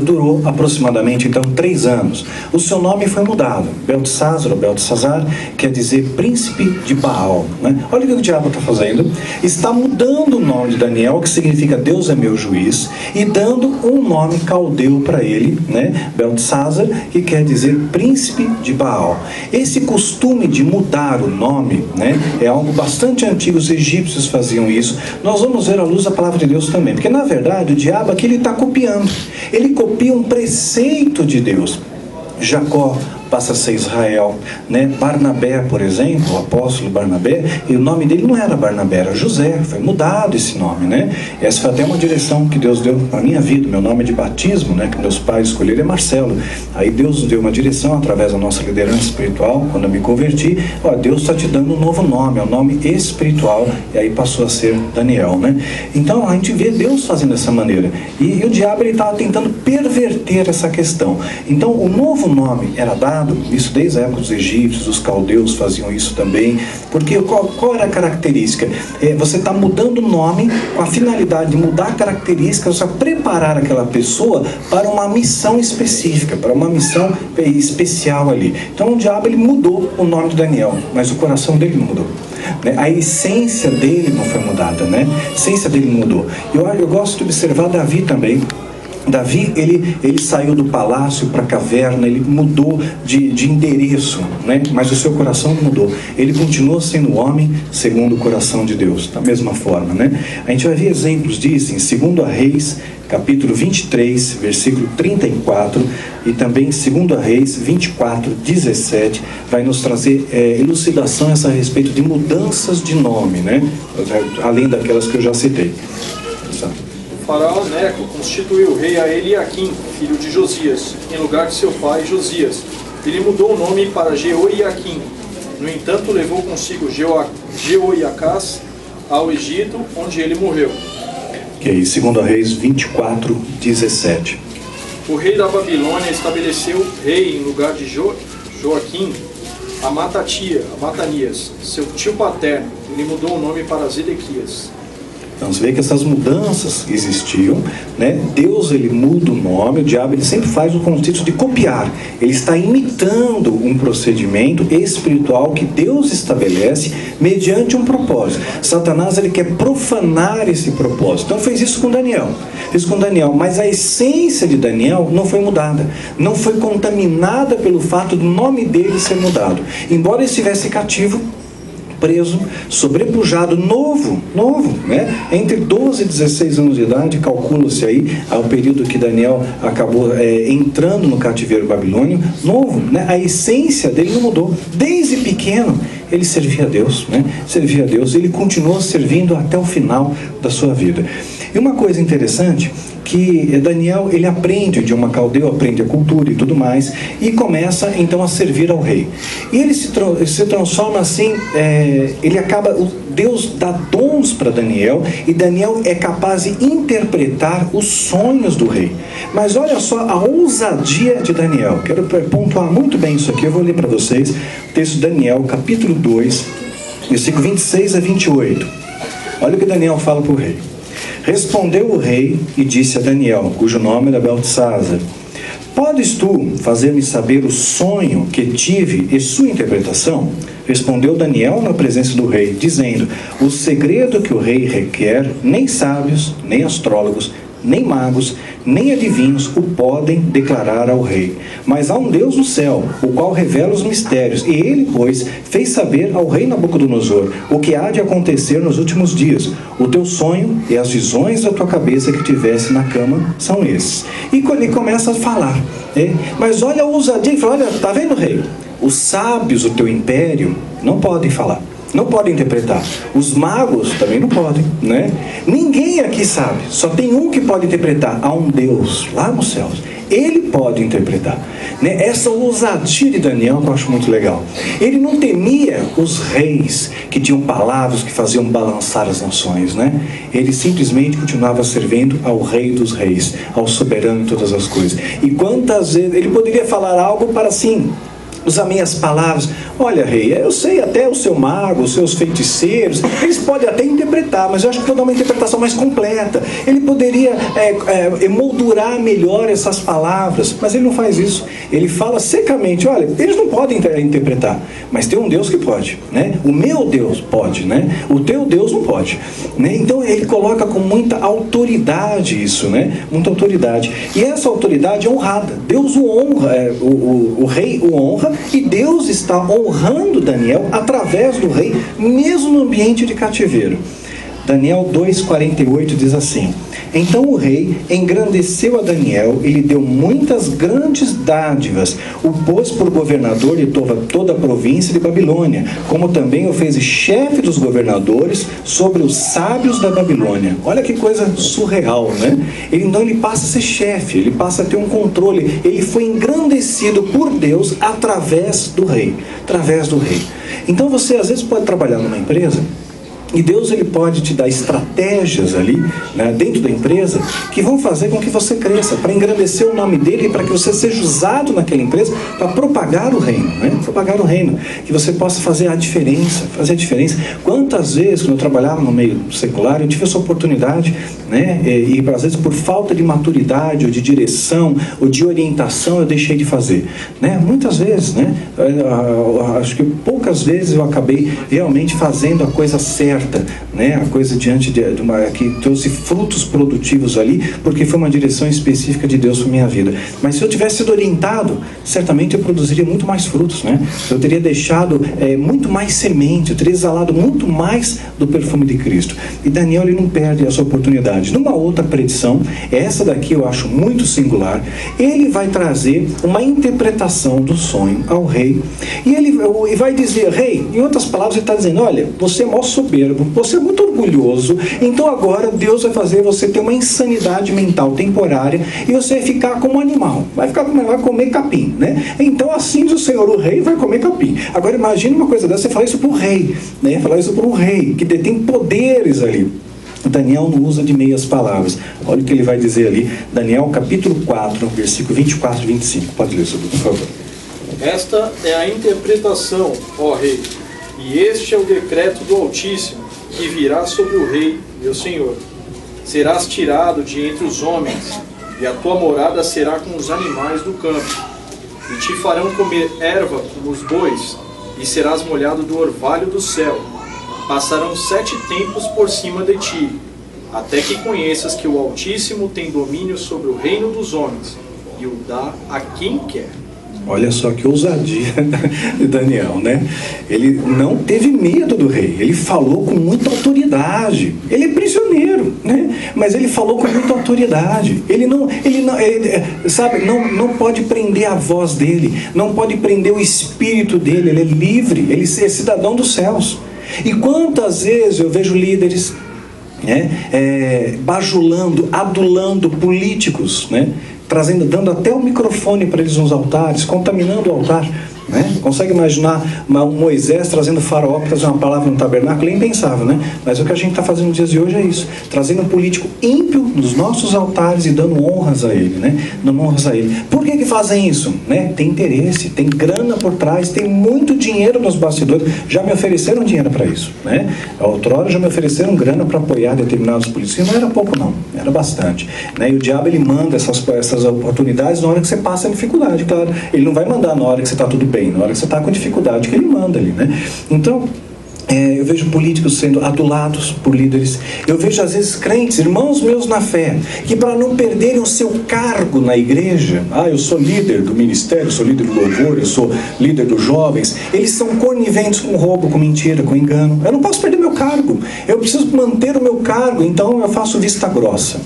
durou aproximadamente então 3 anos. O seu nome foi mudado. Beltesazar, ou Beltesazar, quer dizer príncipe de Baal, né? Olha o que o diabo está fazendo. Está mudando o nome de Daniel, que significa Deus é meu juiz, e dando um nome caldeu para ele, né? Beltesazar, que quer dizer príncipe de Baal. Esse costume de mudar o nome, né, é algo bastante antigo. Os egípcios faziam isso. Nós vamos ver à luz da palavra de Deus também, porque na verdade o diabo aqui ele está copiando. Ele copia um preceito de Deus. Jacó passa a ser Israel, né? Barnabé, por exemplo, o apóstolo Barnabé, e o nome dele não era Barnabé, era José. Foi mudado esse nome, né? Essa foi até uma direção que Deus deu na minha vida. Meu nome de batismo, né, que meus pais escolheram, é Marcelo. Aí Deus deu uma direção através da nossa liderança espiritual. Quando eu me converti, Deus está te dando um novo nome, é um nome espiritual, e aí passou a ser Daniel, né? Então a gente vê Deus fazendo dessa maneira, e o diabo ele estava tentando perverter essa questão. Então o novo nome era dado, isso desde a época dos egípcios, os caldeus faziam isso também, porque qual era a característica? Você está mudando o nome com a finalidade de mudar características, para preparar aquela pessoa para uma missão específica, para uma missão especial ali. Então o diabo ele mudou o nome de Daniel, mas o coração dele não mudou. A essência dele não foi mudada, né? A essência dele mudou. Eu gosto de observar Davi também. Davi, ele saiu do palácio para a caverna, ele mudou de endereço, né? Mas o seu coração não mudou. Ele continua sendo homem segundo o coração de Deus, da mesma forma, né? A gente vai ver exemplos disso em 2 Reis, capítulo 23, versículo 34, e também 2 Reis 24, 17, vai nos trazer elucidações a respeito de mudanças de nome, né? Além daquelas que eu já citei. O Faraó Neco constituiu rei a Eliaquim, filho de Josias, em lugar de seu pai Josias. Ele mudou o nome para Jeoiaquim. No entanto, levou consigo Jeoiacás ao Egito, onde ele morreu. Ok, 2 Reis 24, 17. O rei da Babilônia estabeleceu rei em lugar de Joaquim a Matanias, seu tio paterno. Ele mudou o nome para Zedequias. Então você vê que essas mudanças existiam, né? Deus, ele muda o nome, o diabo, ele sempre faz o contexto de copiar. Ele está imitando um procedimento espiritual que Deus estabelece mediante um propósito. Satanás, ele quer profanar esse propósito. Então fez isso com Daniel. Mas a essência de Daniel não foi mudada. Não foi contaminada pelo fato do nome dele ser mudado. Embora ele estivesse cativo, preso, sobrepujado, novo, né? Entre 12 e 16 anos de idade, calcula-se aí ao período que Daniel acabou entrando no cativeiro babilônio, novo, né? A essência dele não mudou. Desde pequeno ele servia a Deus, né? Servia a Deus, ele continuou servindo até o final da sua vida. E uma coisa interessante, que Daniel, ele aprende o idioma caldeu, aprende a cultura e tudo mais, e começa então a servir ao rei. E ele se transforma assim, ele acaba, Deus dá dons para Daniel, e Daniel é capaz de interpretar os sonhos do rei. Mas olha só a ousadia de Daniel. Quero pontuar muito bem isso aqui, eu vou ler para vocês o texto de Daniel, capítulo 2, versículo 26 a 28. Olha o que Daniel fala para o rei. Respondeu o rei e disse a Daniel, cujo nome era Beltesazar: podes tu fazer-me saber o sonho que tive e sua interpretação? Respondeu Daniel na presença do rei, dizendo: o segredo que o rei requer, nem sábios, nem astrólogos, nem magos, nem adivinhos o podem declarar ao rei. Mas há um Deus no céu, o qual revela os mistérios, e ele, pois, fez saber ao rei Nabucodonosor o que há de acontecer nos últimos dias. O teu sonho e as visões da tua cabeça que tivesse na cama são esses. E ele começa a falar, mas olha a ousadia, ele fala: olha, está vendo, rei? Os sábios do teu império não podem falar, não podem interpretar. Os magos também não podem, né? Ninguém aqui sabe. Só tem um que pode interpretar. Há um Deus lá nos céus. Ele pode interpretar, né? Essa ousadia de Daniel que eu acho muito legal. Ele não temia os reis que tinham palavras que faziam balançar as nações, né? Ele simplesmente continuava servindo ao rei dos reis, ao soberano em todas as coisas. E quantas vezes ele poderia falar algo para assim, usar minhas palavras: olha, rei, eu sei até o seu mago, os seus feiticeiros, eles podem até interpretar, mas eu acho que vou dar uma interpretação mais completa. Ele poderia emoldurar melhor essas palavras, mas ele não faz isso. Ele fala secamente: olha, eles não podem interpretar, mas tem um Deus que pode, né? O meu Deus pode, né? O teu Deus não pode, né? Então ele coloca com muita autoridade isso, né? Muita autoridade. E essa autoridade é honrada. Deus o honra, o rei o honra, e Deus está honrando Daniel através do rei, mesmo no ambiente de cativeiro. Daniel 2,48 diz assim: então o rei engrandeceu a Daniel e lhe deu muitas grandes dádivas, o pôs por governador de toda a província de Babilônia, como também o fez chefe dos governadores sobre os sábios da Babilônia. Olha que coisa surreal, né? Ele passa a ser chefe, ele passa a ter um controle, ele foi engrandecido por Deus através do rei, Então você às vezes pode trabalhar numa empresa, e Deus, ele pode te dar estratégias ali, né, dentro da empresa, que vão fazer com que você cresça, para engrandecer o nome dele, para que você seja usado naquela empresa para propagar o reino, né? Propagar o reino, que você possa fazer a diferença, Quantas vezes, quando eu trabalhava no meio secular, eu tive essa oportunidade, né, e às vezes por falta de maturidade, ou de direção, ou de orientação, eu deixei de fazer, né? Muitas vezes, né? Acho que poucas vezes eu acabei realmente fazendo a coisa certa, né? A coisa diante de que trouxe frutos produtivos ali, porque foi uma direção específica de Deus para minha vida. Mas se eu tivesse sido orientado, certamente eu produziria muito mais frutos, né? Eu teria deixado muito mais semente, eu teria exalado muito mais do perfume de Cristo. E Daniel, ele não perde essa oportunidade. Numa outra predição, essa daqui eu acho muito singular, ele vai trazer uma interpretação do sonho ao rei, e ele vai dizer: rei, em outras palavras ele está dizendo: olha, você é mó soberbo, soberbo, você é muito orgulhoso, então agora Deus vai fazer você ter uma insanidade mental temporária e você vai ficar como um animal, vai comer capim, né? Então assim diz o Senhor, o rei vai comer capim. Agora imagine uma coisa dessa, você falar isso para o rei, né? Falar isso para um rei que detém poderes ali. Daniel não usa de meias palavras. Olha o que ele vai dizer ali, Daniel capítulo 4, versículo 24 e 25. Pode ler, por favor. Esta é a interpretação, ó rei, e este é o decreto do Altíssimo, que virá sobre o rei, meu senhor. Serás tirado de entre os homens, e a tua morada será com os animais do campo. E te farão comer erva como os bois, e serás molhado do orvalho do céu. Passarão 7 tempos por cima de ti, até que conheças que o Altíssimo tem domínio sobre o reino dos homens, e o dá a quem quer. Olha só que ousadia de Daniel, né? Ele não teve medo do rei, ele falou com muita autoridade. Ele é prisioneiro, né? Mas ele falou com muita autoridade. Ele não pode prender a voz dele, não pode prender o espírito dele. Ele é livre, ele é cidadão dos céus. E quantas vezes eu vejo líderes, né, bajulando, adulando políticos, né? Dando até o microfone para eles nos altares, contaminando o altar, né? Consegue imaginar um Moisés trazendo faraó para trazer uma palavra no tabernáculo? É impensável, né? Mas o que a gente está fazendo nos dias de hoje é isso, trazendo um político ímpio nos nossos altares e dando honras a ele, né? Dando honras a ele. Por que fazem isso? Né? Tem interesse, tem grana por trás, tem muito dinheiro nos bastidores. Já me ofereceram dinheiro para isso, né? Outrora já me ofereceram grana para apoiar determinados políticos. Não era pouco não, era bastante, né? E o diabo ele manda essas oportunidades na hora que você passa a dificuldade, claro. Ele não vai mandar na hora que você está tudo bem, na hora que você está com dificuldade, que ele manda ali, né? Então, eu vejo políticos sendo adulados por líderes. Eu vejo às vezes crentes, irmãos meus na fé, que para não perderem o seu cargo na igreja, eu sou líder do ministério, sou líder do louvor, eu sou líder dos jovens, eles são coniventes com roubo, com mentira, com engano. Eu não posso perder meu cargo, eu preciso manter o meu cargo, então eu faço vista grossa.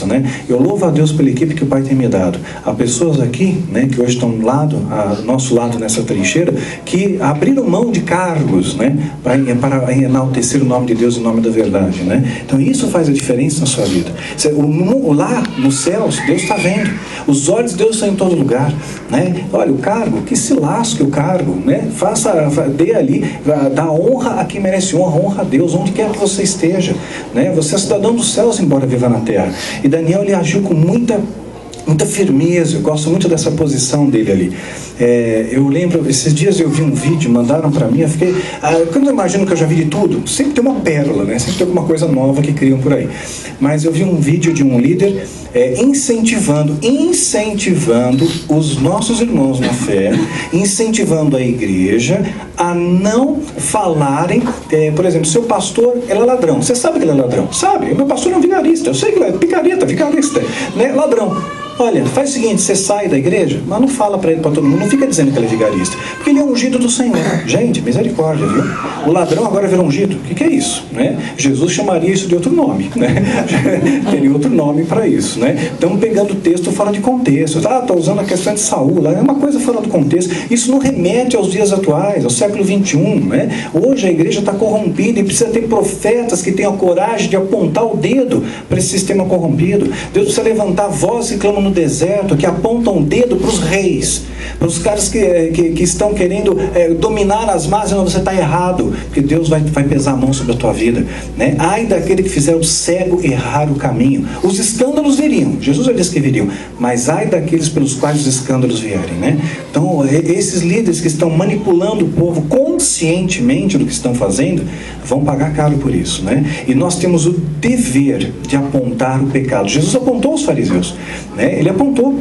Né? Eu louvo a Deus pela equipe que o Pai tem me dado. Há pessoas aqui, né, que hoje estão ao nosso lado nessa trincheira, que abriram mão de cargos, né, para enaltecer o nome de Deus e o nome da verdade, né? Então isso faz a diferença na sua vida. Lá nos céus, Deus está vendo. Os olhos de Deus estão em todo lugar, né? Olha, o cargo, que se lasque o cargo, né? Dê ali, dá honra a quem merece honra a Deus, onde quer que você esteja, né? Você é cidadão dos céus, embora viva na terra. E Daniel, ele agiu com muita firmeza. Eu gosto muito dessa posição dele ali. Eu lembro, esses dias eu vi um vídeo, mandaram para mim, eu fiquei, quando eu imagino que eu já vi de tudo, sempre tem uma pérola, né? Sempre tem alguma coisa nova que criam por aí. Mas eu vi um vídeo de um líder incentivando os nossos irmãos na fé, incentivando a igreja a não falarem, por exemplo, seu pastor ele é ladrão. Você sabe que ele é ladrão? Sabe? Meu pastor é um vigarista. Eu sei que ele é vigarista, né? Ladrão. Olha, faz o seguinte, você sai da igreja, mas não fala para ele, para todo mundo, não fica dizendo que ele é vigarista, porque ele é ungido do Senhor. Gente, misericórdia, viu? O ladrão agora virou ungido. O que é isso? Né? Jesus chamaria isso de outro nome, né? Teria outro nome para isso, né? Estamos pegando o texto fora de contexto. Está usando a questão de Saul, é uma coisa fora do contexto. Isso não remete aos dias atuais, ao século 21, né? Hoje a igreja está corrompida e precisa ter profetas que tenham a coragem de apontar o dedo para esse sistema corrompido. Deus precisa levantar voz e clamam no deserto, que apontam o dedo para os reis, para os caras que estão querendo dominar as massas. Não, você está errado, porque Deus vai pesar a mão sobre a tua vida, né? Ai daquele que fizer o cego errar o caminho. Os escândalos viriam, Jesus já disse que viriam, mas ai daqueles pelos quais os escândalos vierem, né? Então esses líderes que estão manipulando o povo conscientemente do que estão fazendo, vão pagar caro por isso, né? E nós temos o dever de apontar o pecado. Jesus apontou os fariseus, né? Ele apontou,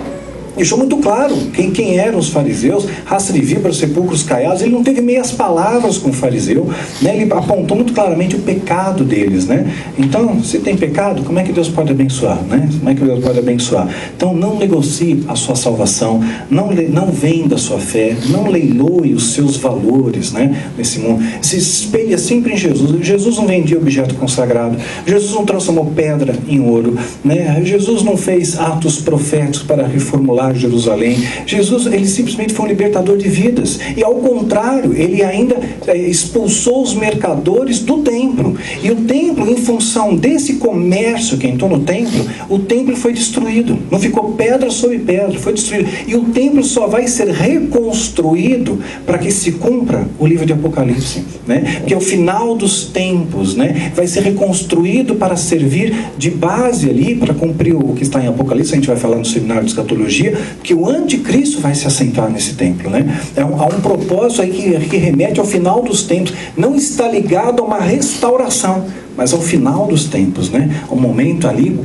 deixou muito claro quem eram os fariseus, raça de víboras, sepulcros caiados. Ele não teve meias palavras com o fariseu, né? Ele apontou muito claramente o pecado deles, né? Então, se tem pecado, como é que Deus pode abençoar, né? Como é que Deus pode abençoar? Então, não negocie a sua salvação, não venda a sua fé, não leiloe os seus valores, né? Nesse mundo. Se espelha sempre em Jesus. Jesus não vendia objeto consagrado, Jesus não transformou pedra em ouro, né? Jesus não fez atos proféticos para reformular mudar Jerusalém. Jesus, ele simplesmente foi um libertador de vidas. E ao contrário, ele ainda expulsou os mercadores do templo. E o templo, em função desse comércio que entrou no templo, o templo foi destruído. Não ficou pedra sobre pedra, foi destruído. E o templo só vai ser reconstruído para que se cumpra o livro de Apocalipse, né? Que é o final dos tempos, né? Vai ser reconstruído para servir de base ali, para cumprir o que está em Apocalipse. A gente vai falar no seminário de escatologia, que o anticristo vai se assentar nesse templo, né? Há um propósito aí que remete ao final dos tempos. Não está ligado a uma restauração, mas ao final dos tempos, né? Ao momento ali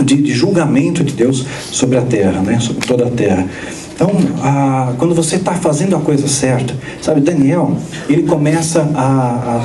de julgamento de Deus sobre a terra, né? Sobre toda a terra. Então, quando você está fazendo a coisa certa, sabe, Daniel, ele começa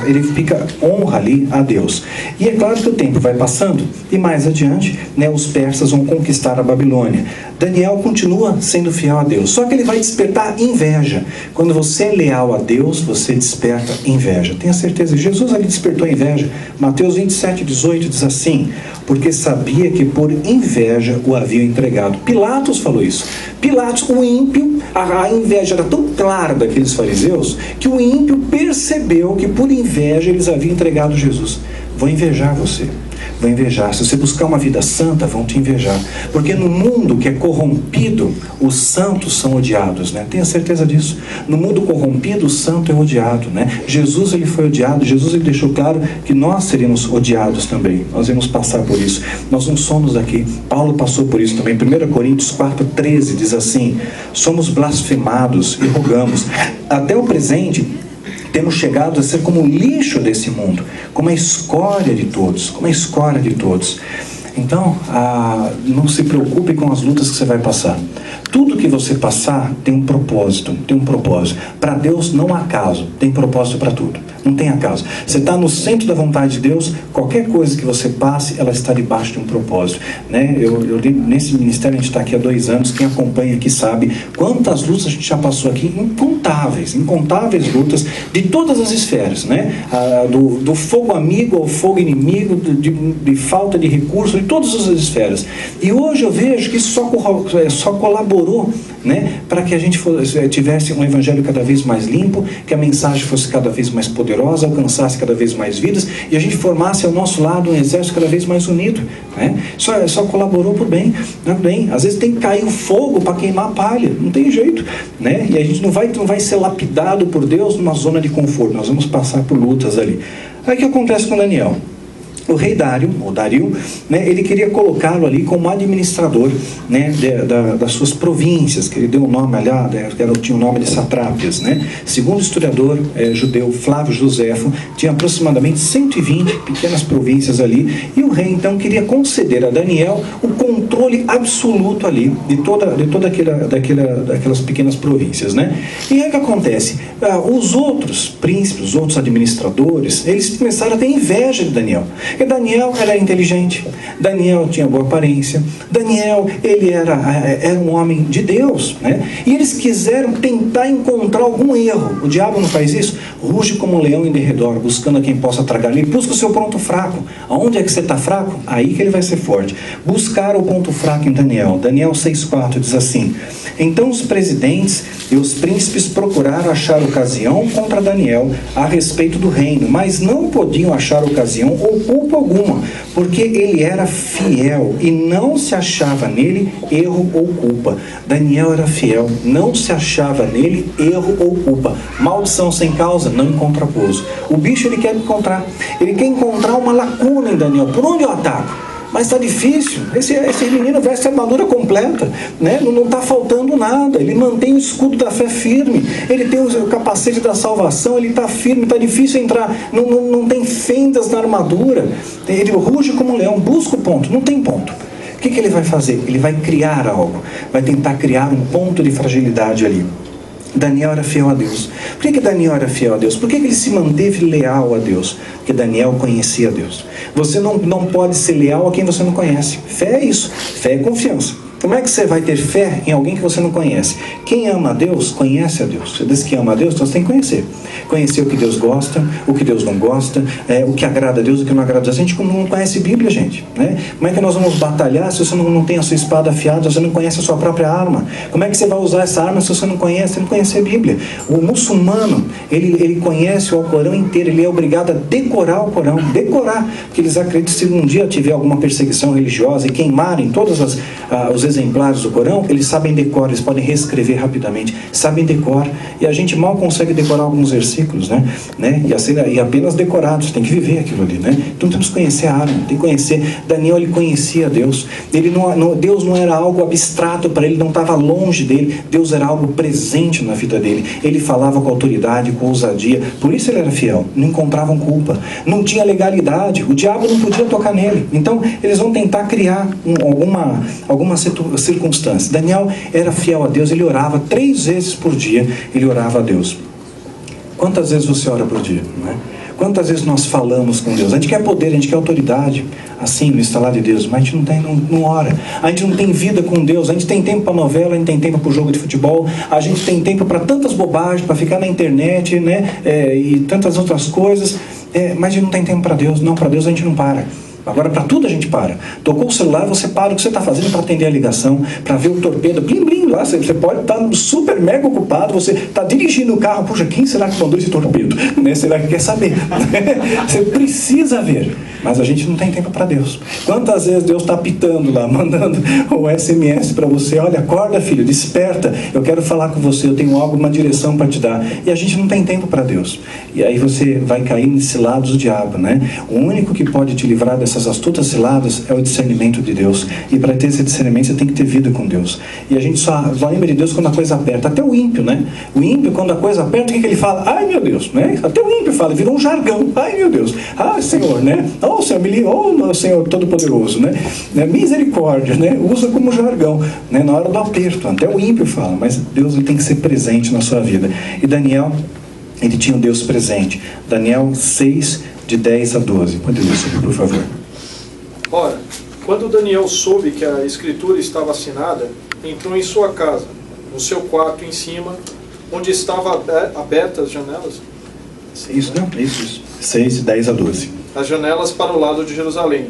ele fica honra ali a Deus. E é claro que o tempo vai passando, e mais adiante, né, os persas vão conquistar a Babilônia. Daniel continua sendo fiel a Deus, só que ele vai despertar inveja. Quando você é leal a Deus, você desperta inveja. Tenha certeza, Jesus ali despertou inveja. Mateus 27:18 diz assim: porque sabia que por inveja o haviam entregado. Pilatos falou isso. Pilatos, o ímpio, a inveja era tão clara daqueles fariseus, que o ímpio percebeu que por inveja eles haviam entregado Jesus. Vão invejar você. Vão invejar. Se você buscar uma vida santa, vão te invejar. Porque no mundo que é corrompido, os santos são odiados, né? Tenha certeza disso. No mundo corrompido, o santo é odiado, né? Jesus, ele foi odiado. Jesus, ele deixou claro que nós seríamos odiados também. Nós íamos passar por isso. Nós não somos daqui. Paulo passou por isso também. 1 Coríntios 4:13 diz assim: somos blasfemados e rogamos. Até o presente, temos chegado a ser como o lixo desse mundo, como a escória de todos, como a escória de todos. Então, não se preocupe com as lutas que você vai passar. Tudo que você passar tem um propósito, tem um propósito. Para Deus não há acaso, tem propósito para tudo. Não tem acaso. Você está no centro da vontade de Deus, qualquer coisa que você passe, ela está debaixo de um propósito, né? Nesse ministério, a gente está aqui há 2 anos, quem acompanha aqui sabe quantas lutas a gente já passou aqui, incontáveis lutas, de todas as esferas, né? Do fogo amigo ao fogo inimigo, de falta de recursos, de todas as esferas. E hoje eu vejo que isso só colaborou, né, para que a gente tivesse um evangelho cada vez mais limpo, que a mensagem fosse cada vez mais poderosa, alcançasse cada vez mais vidas, e a gente formasse ao nosso lado um exército cada vez mais unido, né? Só colaborou por bem, né? Bem, às vezes tem que cair o fogo para queimar a palha, não tem jeito, né? E a gente não vai ser lapidado por Deus numa zona de conforto, nós vamos passar por lutas ali. Aí o que acontece com Daniel? O rei Dário, né, ele queria colocá-lo ali como administrador, né, das suas províncias, que ele deu o nome ali, tinha o nome de satrápias, né? Segundo o historiador judeu Flávio Joséfo, tinha aproximadamente 120 pequenas províncias ali, e o rei então queria conceder a Daniel o controle absoluto ali de toda daquelas pequenas províncias, né? E aí o que acontece? Os outros príncipes, os outros administradores, eles começaram a ter inveja de Daniel. Porque Daniel era inteligente, Daniel tinha boa aparência, Daniel, ele era um homem de Deus, né? E eles quiseram tentar encontrar algum erro. O diabo não faz isso? Ruge como um leão em derredor, buscando a quem possa tragar. Ele busca o seu ponto fraco. Aonde é que você está fraco? Aí que ele vai ser forte. Buscar o ponto fraco em Daniel. Daniel 6,4 diz assim: então os presidentes e os príncipes procuraram achar ocasião contra Daniel a respeito do reino, mas não podiam achar ocasião ou culpa alguma, porque ele era fiel e não se achava nele erro ou culpa. Daniel era fiel, não se achava nele erro ou culpa. Maldição sem causa não encontra pouso. O bicho, ele quer encontrar uma lacuna em Daniel. Por onde eu ataco? Mas está difícil. Esse menino veste a armadura completa, né? Não está faltando nada. Ele mantém o escudo da fé firme. Ele tem o capacete da salvação. Ele está firme. Está difícil entrar. Não tem fendas na armadura. Ele ruge como um leão. Busca o ponto. Não tem ponto. O que ele vai fazer? Ele vai criar algo. Vai tentar criar um ponto de fragilidade ali. Daniel era fiel a Deus. Por que Daniel era fiel a Deus? Por que ele se manteve leal a Deus? Porque Daniel conhecia Deus. Você não pode ser leal a quem você não conhece. Fé é isso. Fé é confiança. Como é que você vai ter fé em alguém que você não conhece? Quem ama a Deus, conhece a Deus. Você diz que ama a Deus, então você tem que conhecer. Conhecer o que Deus gosta, o que Deus não gosta, o que agrada a Deus, o que não agrada a Deus. A gente não conhece Bíblia, gente, né? Como é que nós vamos batalhar se você não tem a sua espada afiada, se você não conhece a sua própria arma? Como é que você vai usar essa arma se você não conhece a Bíblia? O muçulmano, ele conhece o Alcorão inteiro, ele é obrigado a decorar o Corão, decorar, porque eles acreditam que se um dia tiver alguma perseguição religiosa e queimarem todos os exemplares do Corão, eles sabem decor, eles podem reescrever rapidamente, sabem decor, e a gente mal consegue decorar alguns versículos, né? E apenas decorados, tem que viver aquilo ali, né? Então temos que conhecer a arma, tem que conhecer. Daniel, ele conhecia Deus, Deus não era algo abstrato para ele, não estava longe dele, Deus era algo presente na vida dele, ele falava com autoridade, com ousadia, por isso ele era fiel, não encontravam culpa, não tinha legalidade, o diabo não podia tocar nele, então eles vão tentar criar alguma circunstância. Daniel era fiel a Deus, ele orava 3 vezes por dia, ele orava a Deus. Quantas vezes você ora por dia, né? Quantas vezes nós falamos com Deus? A gente quer poder, a gente quer autoridade, assim, no instalar de Deus, mas a gente não ora. A gente não tem vida com Deus, a gente tem tempo para novela, a gente tem tempo para o jogo de futebol, a gente tem tempo para tantas bobagens, para ficar na internet, né? E tantas outras coisas, mas a gente não tem tempo para Deus. Não, para Deus a gente não para. Agora, para tudo a gente para. Tocou o celular, você para o que você está fazendo para atender a ligação, para ver o torpedo, blim, blim, lá. Você pode estar super mega ocupado, você está dirigindo o carro, puxa, quem será que mandou esse torpedo? Né? Será que quer saber? Você precisa ver, mas a gente não tem tempo para Deus. Quantas vezes Deus está apitando lá, mandando o SMS para você, olha, acorda filho, desperta, eu quero falar com você, eu tenho algo, uma direção para te dar, e a gente não tem tempo para Deus. E aí você vai cair nesse cilado do diabo, né? O único que pode te livrar dessas astutas ciladas é o discernimento de Deus, e para ter esse discernimento você tem que ter vida com Deus, e a gente só lembra de Deus quando a coisa aperta. Até o ímpio, né? O ímpio, quando a coisa aperta, o que ele fala? Ai meu Deus, né? Até o ímpio fala, virou um jargão, ai meu Deus, ah Senhor, né? Oh Senhor, oh Senhor Todo-Poderoso, né? Misericórdia, né? Usa como jargão, né? Na hora do aperto, até o ímpio fala, mas Deus, ele tem que ser presente na sua vida. E Daniel, ele tinha um Deus presente. Daniel 6, de 10 a 12. Pode ler isso, por favor. Ora, quando Daniel soube que a escritura estava assinada, entrou em sua casa, no seu quarto em cima, onde estavam abertas as janelas. Isso, não? Isso. 6, de 10 a 12. As janelas para o lado de Jerusalém.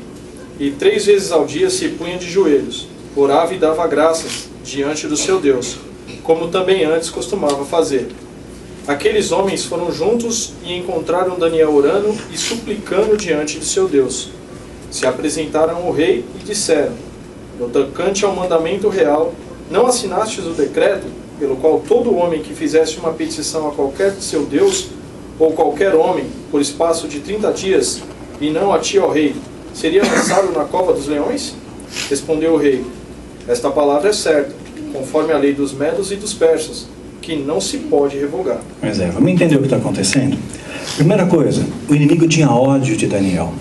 E 3 vezes ao dia se punha de joelhos, orava e dava graças diante do seu Deus, como também antes costumava fazer. Aqueles homens foram juntos e encontraram Daniel orando e suplicando diante de seu Deus. Se apresentaram ao rei e disseram: no tocante ao mandamento real, não assinastes o decreto, pelo qual todo homem que fizesse uma petição a qualquer de seu Deus, ou qualquer homem, por espaço de 30 dias, e não a ti, ó rei, seria lançado na cova dos leões? Respondeu o rei: esta palavra é certa, conforme a lei dos medos e dos persas, que não se pode revogar. Pois é, vamos entender o que está acontecendo? Primeira coisa, o inimigo tinha ódio de Daniel.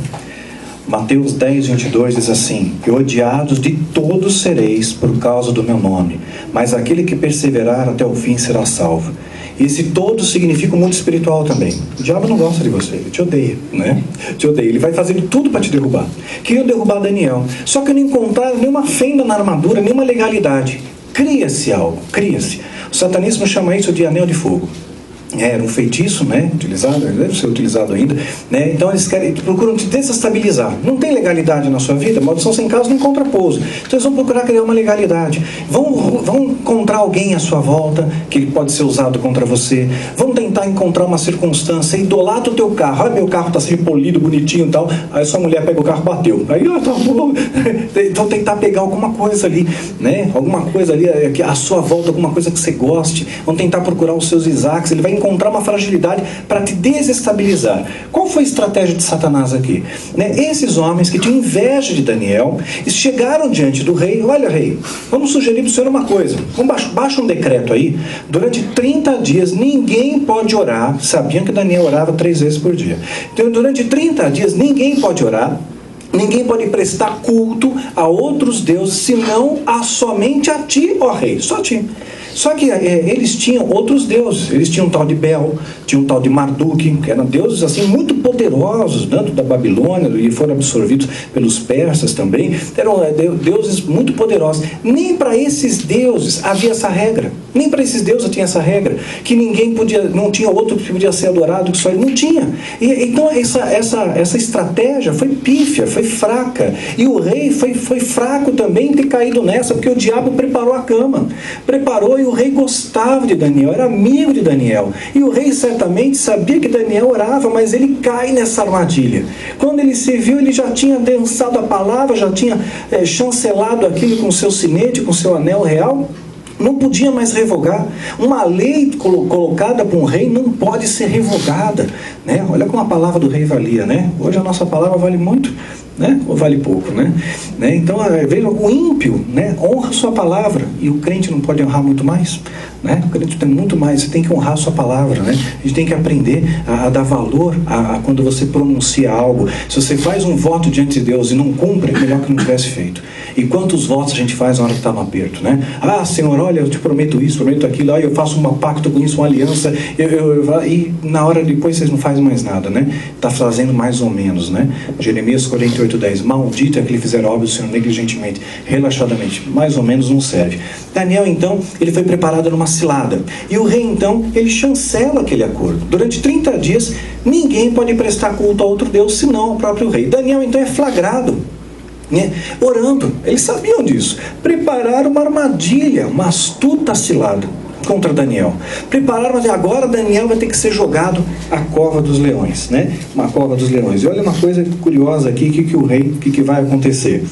Mateus 10, 22 diz assim: e odiados de todos sereis por causa do meu nome, mas aquele que perseverar até o fim será salvo. E esse todo significa o mundo espiritual também. O diabo não gosta de você, ele te odeia, né? Te odeia, ele vai fazer de tudo para te derrubar. Queria derrubar Daniel, só que não encontraram nenhuma fenda na armadura, nenhuma legalidade. Cria-se algo, cria-se. O satanismo chama isso de anel de fogo. Era um feitiço, né, utilizado, deve ser utilizado ainda, né? Então eles procuram te desestabilizar. Não tem legalidade na sua vida, maldição sem causa não encontra pouso. Então eles vão procurar criar uma legalidade. Vão encontrar alguém à sua volta que ele pode ser usado contra você. Vão tentar encontrar uma circunstância, idolatra o teu carro. Meu carro está sempre polido, bonitinho e tal. Aí sua mulher pega o carro e bateu. Aí, tá bom. Então tentar pegar alguma coisa ali, né? Alguma coisa ali à sua volta, alguma coisa que você goste. Vão tentar procurar os seus Isaques. Ele vai encontrar uma fragilidade para te desestabilizar. Qual foi a estratégia de Satanás aqui? Né? Esses homens que tinham inveja de Daniel chegaram diante do rei: olha rei, vamos sugerir para o senhor uma coisa, baixa um decreto aí, durante 30 dias ninguém pode orar. Sabiam que Daniel orava 3 vezes por dia. Então durante 30 dias ninguém pode orar, ninguém pode prestar culto a outros deuses, senão somente a ti, ó rei, só a ti. Só que eles tinham outros deuses. Eles tinham um tal de Bel, tinha um tal de Marduk, que eram deuses assim muito poderosos dentro da Babilônia, e foram absorvidos pelos persas também. Eram deuses muito poderosos. Nem para esses deuses havia essa regra. Nem para esses deuses tinha essa regra, que ninguém podia, não tinha outro que podia ser adorado que só ele. Não tinha. Então essa estratégia foi pífia, foi fraca. E o rei foi fraco também em ter caído nessa, porque o diabo preparou a cama. Preparou, e o rei gostava de Daniel, era amigo de Daniel. E o rei certamente sabia que Daniel orava, mas ele cai nessa armadilha. Quando ele se viu, ele já tinha dançado a palavra, já tinha chancelado aquilo com seu sinete, com seu anel real. Não podia mais revogar. Uma lei colocada por um rei não pode ser revogada, né? Olha como a palavra do rei valia, né? Hoje a nossa palavra vale muito, né? Ou vale pouco, né? Então, veja, o ímpio, né, honra a sua palavra, e o crente não pode honrar muito mais, né? O crente tem muito mais, você tem que honrar a sua palavra, né? A gente tem que aprender a dar valor a quando você pronuncia algo. Se você faz um voto diante de Deus e não cumpre, é melhor que não tivesse feito. E quantos votos a gente faz na hora que está no aperto, né? Ah, Senhor, olha, eu te prometo isso, prometo aquilo, eu faço um pacto com isso, uma aliança, e na hora depois vocês não fazem mais nada, né? Está fazendo mais ou menos, né? Jeremias 48:10, maldito é que lhe fizeram obra do Senhor negligentemente, relaxadamente, mais ou menos não serve. Daniel, então, ele foi preparado numa cilada, e o rei, então, ele chancela aquele acordo. Durante 30 dias, ninguém pode prestar culto a outro Deus, senão o próprio rei. Daniel, então, é flagrado, né, orando. Eles sabiam disso. Prepararam uma armadilha, uma astuta cilada contra Daniel. Prepararam, mas agora Daniel vai ter que ser jogado à cova dos leões, né? Uma cova dos leões. E olha uma coisa curiosa aqui, que vai acontecer.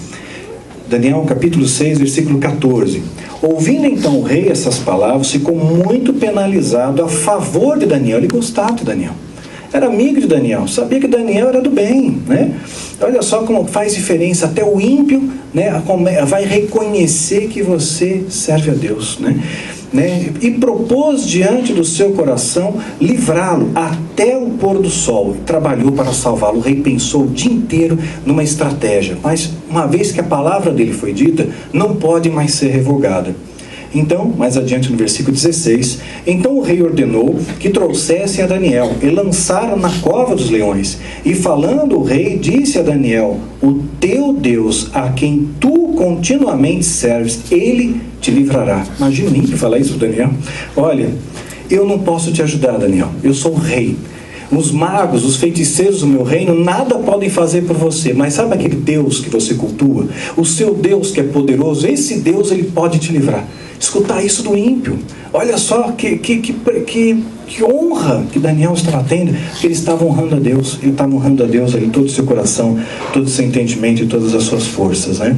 Daniel capítulo 6, versículo 14. Ouvindo então o rei essas palavras, ficou muito penalizado a favor de Daniel. Ele gostava de Daniel. Era amigo de Daniel, sabia que Daniel era do bem, né? Olha só como faz diferença, até o ímpio, né, vai reconhecer que você serve a Deus, né? E propôs diante do seu coração livrá-lo até o pôr do sol, e trabalhou para salvá-lo. O rei pensou o dia inteiro numa estratégia, mas uma vez que a palavra dele foi dita, não pode mais ser revogada. Então, mais adiante no versículo 16, então o rei ordenou que trouxessem a Daniel e lançaram na cova dos leões. E falando o rei, disse a Daniel, o teu Deus, a quem tu continuamente serves, ele te livrará. Imagina o ímpio falar isso para Daniel. Olha, eu não posso te ajudar, Daniel, eu sou o rei. Os magos, os feiticeiros do meu reino nada podem fazer por você, mas sabe aquele Deus que você cultua? O seu Deus que é poderoso, esse Deus ele pode te livrar. Escutar isso do ímpio. Olha só que honra que Daniel estava tendo, que ele estava honrando a Deus. Ele estava honrando a Deus ali, todo o seu coração, todo o seu entendimento e todas as suas forças, né?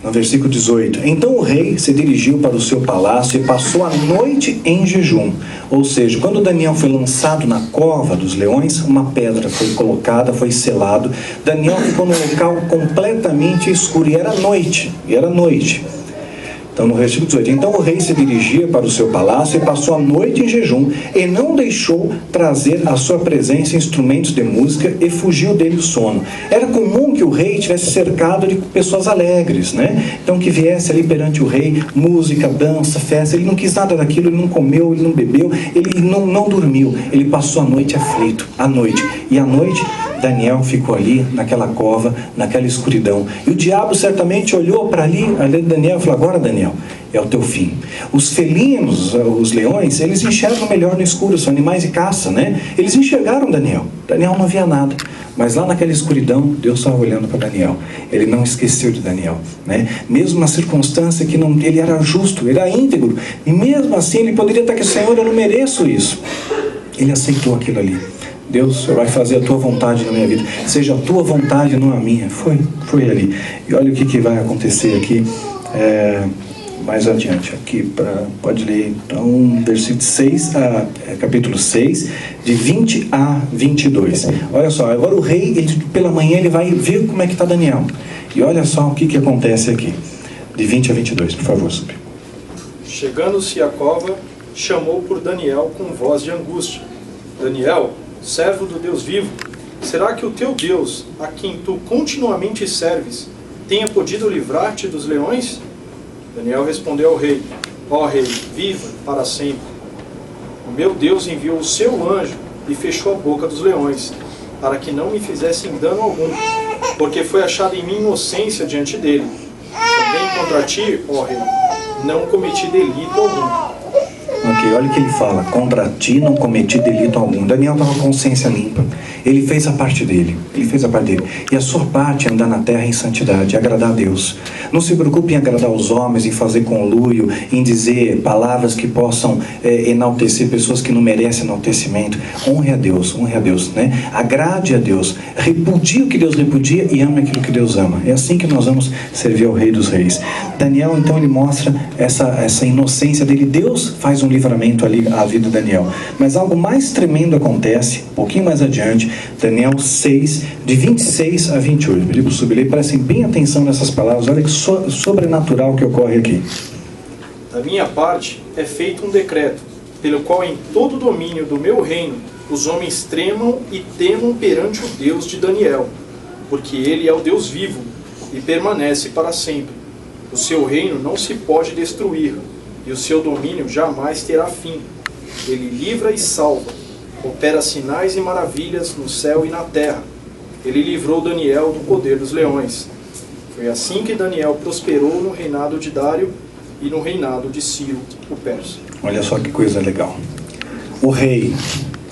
No versículo 18, então o rei se dirigiu para o seu palácio e passou a noite em jejum. Ou seja, quando Daniel foi lançado na cova dos leões, uma pedra foi colocada, foi selado. Daniel ficou num local completamente escuro, e era noite. Então no versículo 18, então o rei se dirigia para o seu palácio e passou a noite em jejum, e não deixou trazer à sua presença instrumentos de música, e fugiu dele o sono. Era comum que o rei estivesse cercado de pessoas alegres, né? Então que viesse ali perante o rei, música, dança, festa. Ele não quis nada daquilo, ele não comeu, ele não bebeu, ele não dormiu. Ele passou a noite aflito, e à noite Daniel ficou ali, naquela cova, naquela escuridão. E o diabo certamente olhou para ali de Daniel e falou, agora Daniel, é o teu fim. Os felinos, os leões, eles enxergam melhor no escuro, são animais de caça, né? Eles enxergaram Daniel. Daniel não via nada. Mas lá naquela escuridão, Deus estava olhando para Daniel. Ele não esqueceu de Daniel, né? Mesmo na circunstância que ele era justo, ele era íntegro. E mesmo assim, ele poderia estar aqui, Senhor, eu não mereço isso. Ele aceitou aquilo ali. Deus vai fazer a tua vontade na minha vida. Seja a tua vontade, não a minha. Foi ali. E olha o que vai acontecer aqui mais adiante. Aqui, pode ler então, versículo 6, capítulo 6, de 20 a 22. Olha só, agora o rei, pela manhã, ele vai ver como é que está Daniel. E olha só o que acontece aqui. De 20 a 22, por favor, Subi. Chegando-se à cova, chamou por Daniel com voz de angústia. Daniel, servo do Deus vivo, será que o teu Deus, a quem tu continuamente serves, tenha podido livrar-te dos leões? Daniel respondeu ao rei: ó rei, viva para sempre. O meu Deus enviou o seu anjo e fechou a boca dos leões, para que não me fizessem dano algum, porque foi achada em mim inocência diante dele. Também contra ti, ó rei, não cometi delito algum. Ok, olha o que ele fala: contra ti não cometi delito algum. Daniel estava com a consciência limpa. Ele fez a parte dele. E a sua parte é andar na terra em santidade, agradar a Deus. Não se preocupe em agradar os homens, em fazer conluio, em dizer palavras que possam enaltecer pessoas que não merecem enaltecimento. Honre a Deus, né? Agrade a Deus. Repudie o que Deus repudia e ame aquilo que Deus ama. É assim que nós vamos servir ao Rei dos Reis. Daniel, então, ele mostra essa inocência dele. Deus faz um livramento ali à vida de Daniel. Mas algo mais tremendo acontece, um pouquinho mais adiante, Daniel 6, de 26 a 28. Pedi para subir, prestem bem atenção nessas palavras. Olha que sobrenatural que ocorre aqui. Da minha parte é feito um decreto, pelo qual em todo o domínio do meu reino os homens tremam e temam perante o Deus de Daniel, porque ele é o Deus vivo e permanece para sempre. O seu reino não se pode destruir, e o seu domínio jamais terá fim. Ele livra e salva, opera sinais e maravilhas no céu e na terra. Ele livrou Daniel do poder dos leões. Foi assim que Daniel prosperou no reinado de Dário e no reinado de Ciro, o persa. Olha só que coisa legal. O rei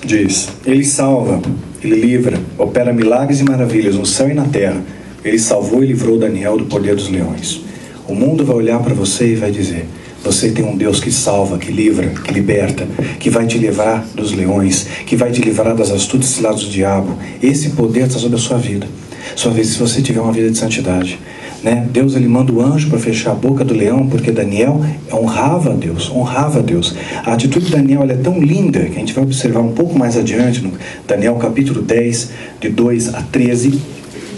diz: ele salva, ele livra, opera milagres e maravilhas no céu e na terra. Ele salvou e livrou Daniel do poder dos leões. O mundo vai olhar para você e vai dizer: você tem um Deus que salva, que livra, que liberta, que vai te livrar dos leões, que vai te livrar das astúcias lados do diabo. Esse poder está sobre a sua vida. Sua vez, se você tiver uma vida de santidade, né? Deus, ele manda o anjo para fechar a boca do leão, porque Daniel honrava a Deus. A atitude de Daniel é tão linda que a gente vai observar um pouco mais adiante, no Daniel capítulo 10, de 2 a 13.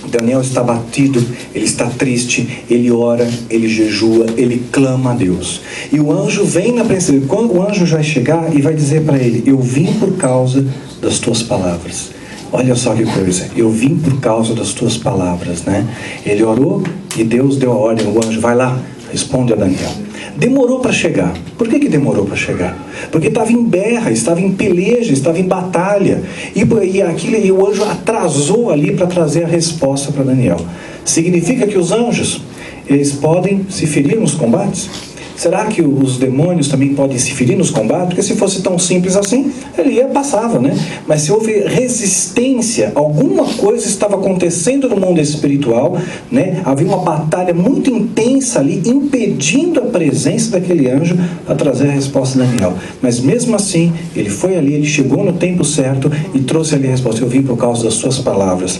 Daniel está abatido, ele está triste, ele ora, ele jejua, ele clama a Deus. E o anjo vem na presença dele. Quando o anjo vai chegar e vai dizer para ele: eu vim por causa das tuas palavras. Olha só que coisa, eu vim por causa das tuas palavras, né? Ele orou e Deus deu a ordem, o anjo: vai lá, responde a Daniel. Demorou para chegar. Por que demorou para chegar? Porque estava em guerra, estava em peleja, estava em batalha. E o anjo atrasou ali para trazer a resposta para Daniel. Significa que os anjos, eles podem se ferir nos combates? Será que os demônios também podem se ferir nos combates? Porque se fosse tão simples assim, ele passava, né? Mas se houve resistência, alguma coisa estava acontecendo no mundo espiritual, né? Havia uma batalha muito intensa ali, impedindo a presença daquele anjo a trazer a resposta de Daniel. Mas mesmo assim, ele foi ali, ele chegou no tempo certo e trouxe ali a resposta: eu vim por causa das suas palavras.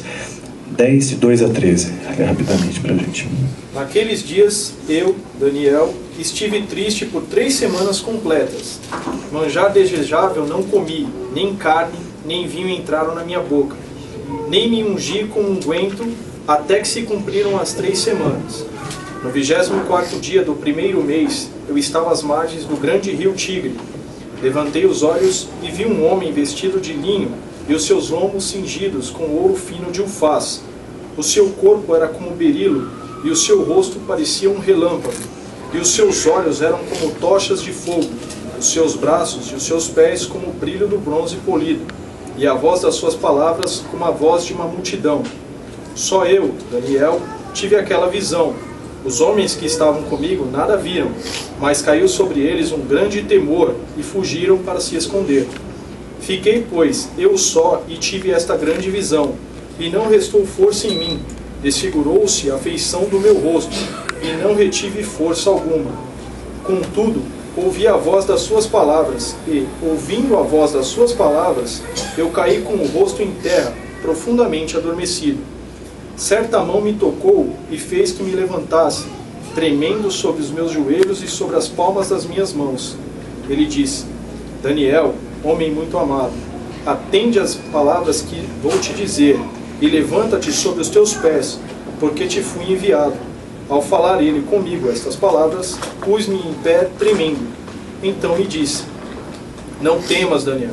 10, de 2 a 13, rapidamente para a gente. Naqueles dias, eu, Daniel, estive triste por 3 semanas completas. Manjar desejável não comi, nem carne, nem vinho entraram na minha boca. Nem me ungi com unguento, até que se cumpriram as 3 semanas. No 24º dia do 1º mês, eu estava às margens do grande rio Tigre. Levantei os olhos e vi um homem vestido de linho e os seus lombos cingidos com ouro fino de ufaz. O seu corpo era como berilo e o seu rosto parecia um relâmpago. E os seus olhos eram como tochas de fogo, os seus braços e os seus pés como o brilho do bronze polido, e a voz das suas palavras como a voz de uma multidão. Só eu, Daniel, tive aquela visão. Os homens que estavam comigo nada viram, mas caiu sobre eles um grande temor e fugiram para se esconder. Fiquei, pois, eu só e tive esta grande visão, e não restou força em mim. Desfigurou-se a feição do meu rosto, e não retive força alguma. Contudo, ouvi a voz das suas palavras, e, ouvindo a voz das suas palavras, eu caí com o rosto em terra, profundamente adormecido. Certa mão me tocou e fez que me levantasse, tremendo sobre os meus joelhos e sobre as palmas das minhas mãos. Ele disse: Daniel, homem muito amado, atende às palavras que vou te dizer, e levanta-te sobre os teus pés, porque te fui enviado. Ao falar ele comigo estas palavras, pus-me em pé tremendo. Então me disse: não temas, Daniel,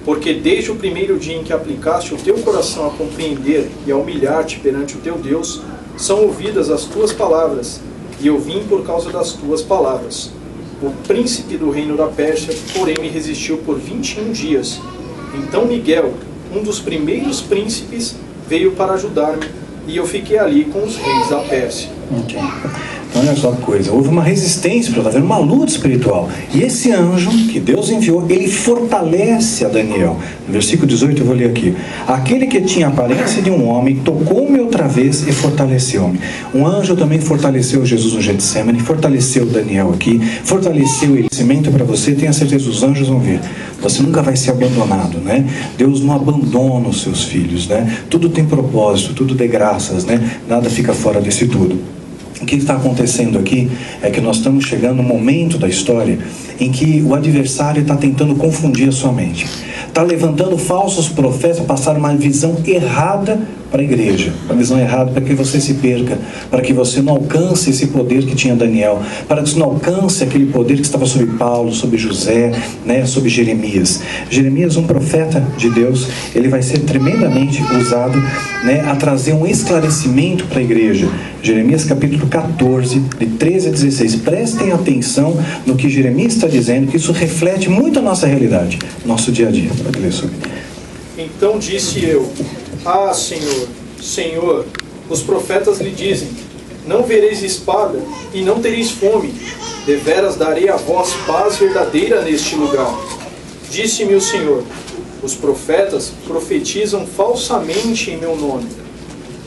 porque desde o primeiro dia em que aplicaste o teu coração a compreender e a humilhar-te perante o teu Deus, são ouvidas as tuas palavras, e eu vim por causa das tuas palavras. O príncipe do reino da Pérsia, porém, me resistiu por 21 dias. Então Miguel, um dos primeiros príncipes, veio para ajudar-me, e eu fiquei ali com os reis da Pérsia. Ok. Então olha só a coisa, houve uma resistência, está havendo uma luta espiritual. E esse anjo que Deus enviou, ele fortalece a Daniel. No versículo 18 eu vou ler aqui. Aquele que tinha a aparência de um homem, tocou-me outra vez e fortaleceu-me. Um anjo também fortaleceu Jesus no Getsemane, fortaleceu Daniel aqui, fortaleceu ele. Cimento para você, tenha certeza, os anjos vão vir. Você nunca vai ser abandonado, né? Deus não abandona os seus filhos, né? Tudo tem propósito, tudo de graças, né? Nada fica fora desse tudo. O que está acontecendo aqui é que nós estamos chegando num momento da história em que o adversário está tentando confundir a sua mente. Está levantando falsos profetas para passar uma visão errada para a igreja. Uma visão errada para que você se perca, para que você não alcance esse poder que tinha Daniel, para que você não alcance aquele poder que estava sobre Paulo, sobre José, né, sobre Jeremias. Jeremias, um profeta de Deus, ele vai ser tremendamente usado, né, a trazer um esclarecimento para a igreja. Jeremias capítulo 14, de 13 a 16. Prestem atenção no que Jeremias está dizendo, que isso reflete muito a nossa realidade, nosso dia a dia. Pode ler sobre. Então disse eu: Ah, Senhor, Senhor, os profetas lhe dizem: Não vereis espada e não tereis fome, deveras darei a vós paz verdadeira neste lugar. Disse-me o Senhor: Os profetas profetizam falsamente em meu nome.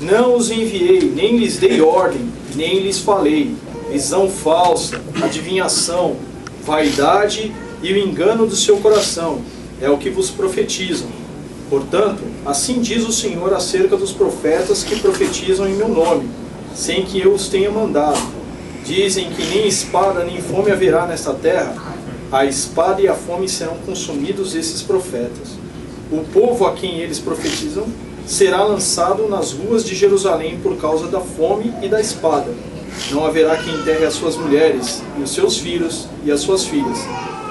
Não os enviei, nem lhes dei ordem, nem lhes falei. Visão falsa, adivinhação, vaidade e o engano do seu coração é o que vos profetizam. Portanto, assim diz o Senhor acerca dos profetas que profetizam em meu nome, sem que eu os tenha mandado. Dizem que nem espada nem fome haverá nesta terra. A espada e a fome serão consumidos esses profetas. O povo a quem eles profetizam será lançado nas ruas de Jerusalém por causa da fome e da espada. Não haverá quem enterre as suas mulheres, e os seus filhos e as suas filhas.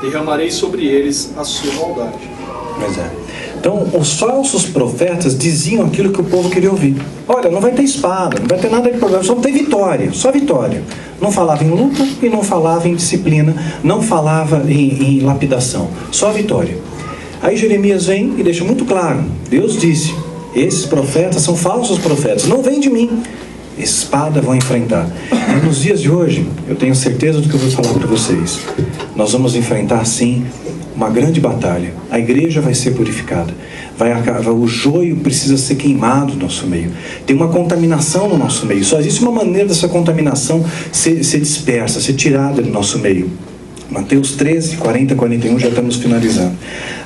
Derramarei sobre eles a sua maldade. Pois é. Então, os falsos profetas diziam aquilo que o povo queria ouvir. Olha, não vai ter espada, não vai ter nada de problema, só tem vitória, só vitória. Não falava em luta e não falava em disciplina, não falava em lapidação, só vitória. Aí Jeremias vem e deixa muito claro, Deus disse, esses profetas são falsos profetas, não vêm de mim. Espada vão enfrentar. E nos dias de hoje, eu tenho certeza do que eu vou falar para vocês. Nós vamos enfrentar sim uma grande batalha. A igreja vai ser purificada. O joio precisa ser queimado no nosso meio. Tem uma contaminação no nosso meio. Só existe uma maneira dessa contaminação ser dispersa, ser tirada do nosso meio. Mateus 13, 40, 41, já estamos finalizando.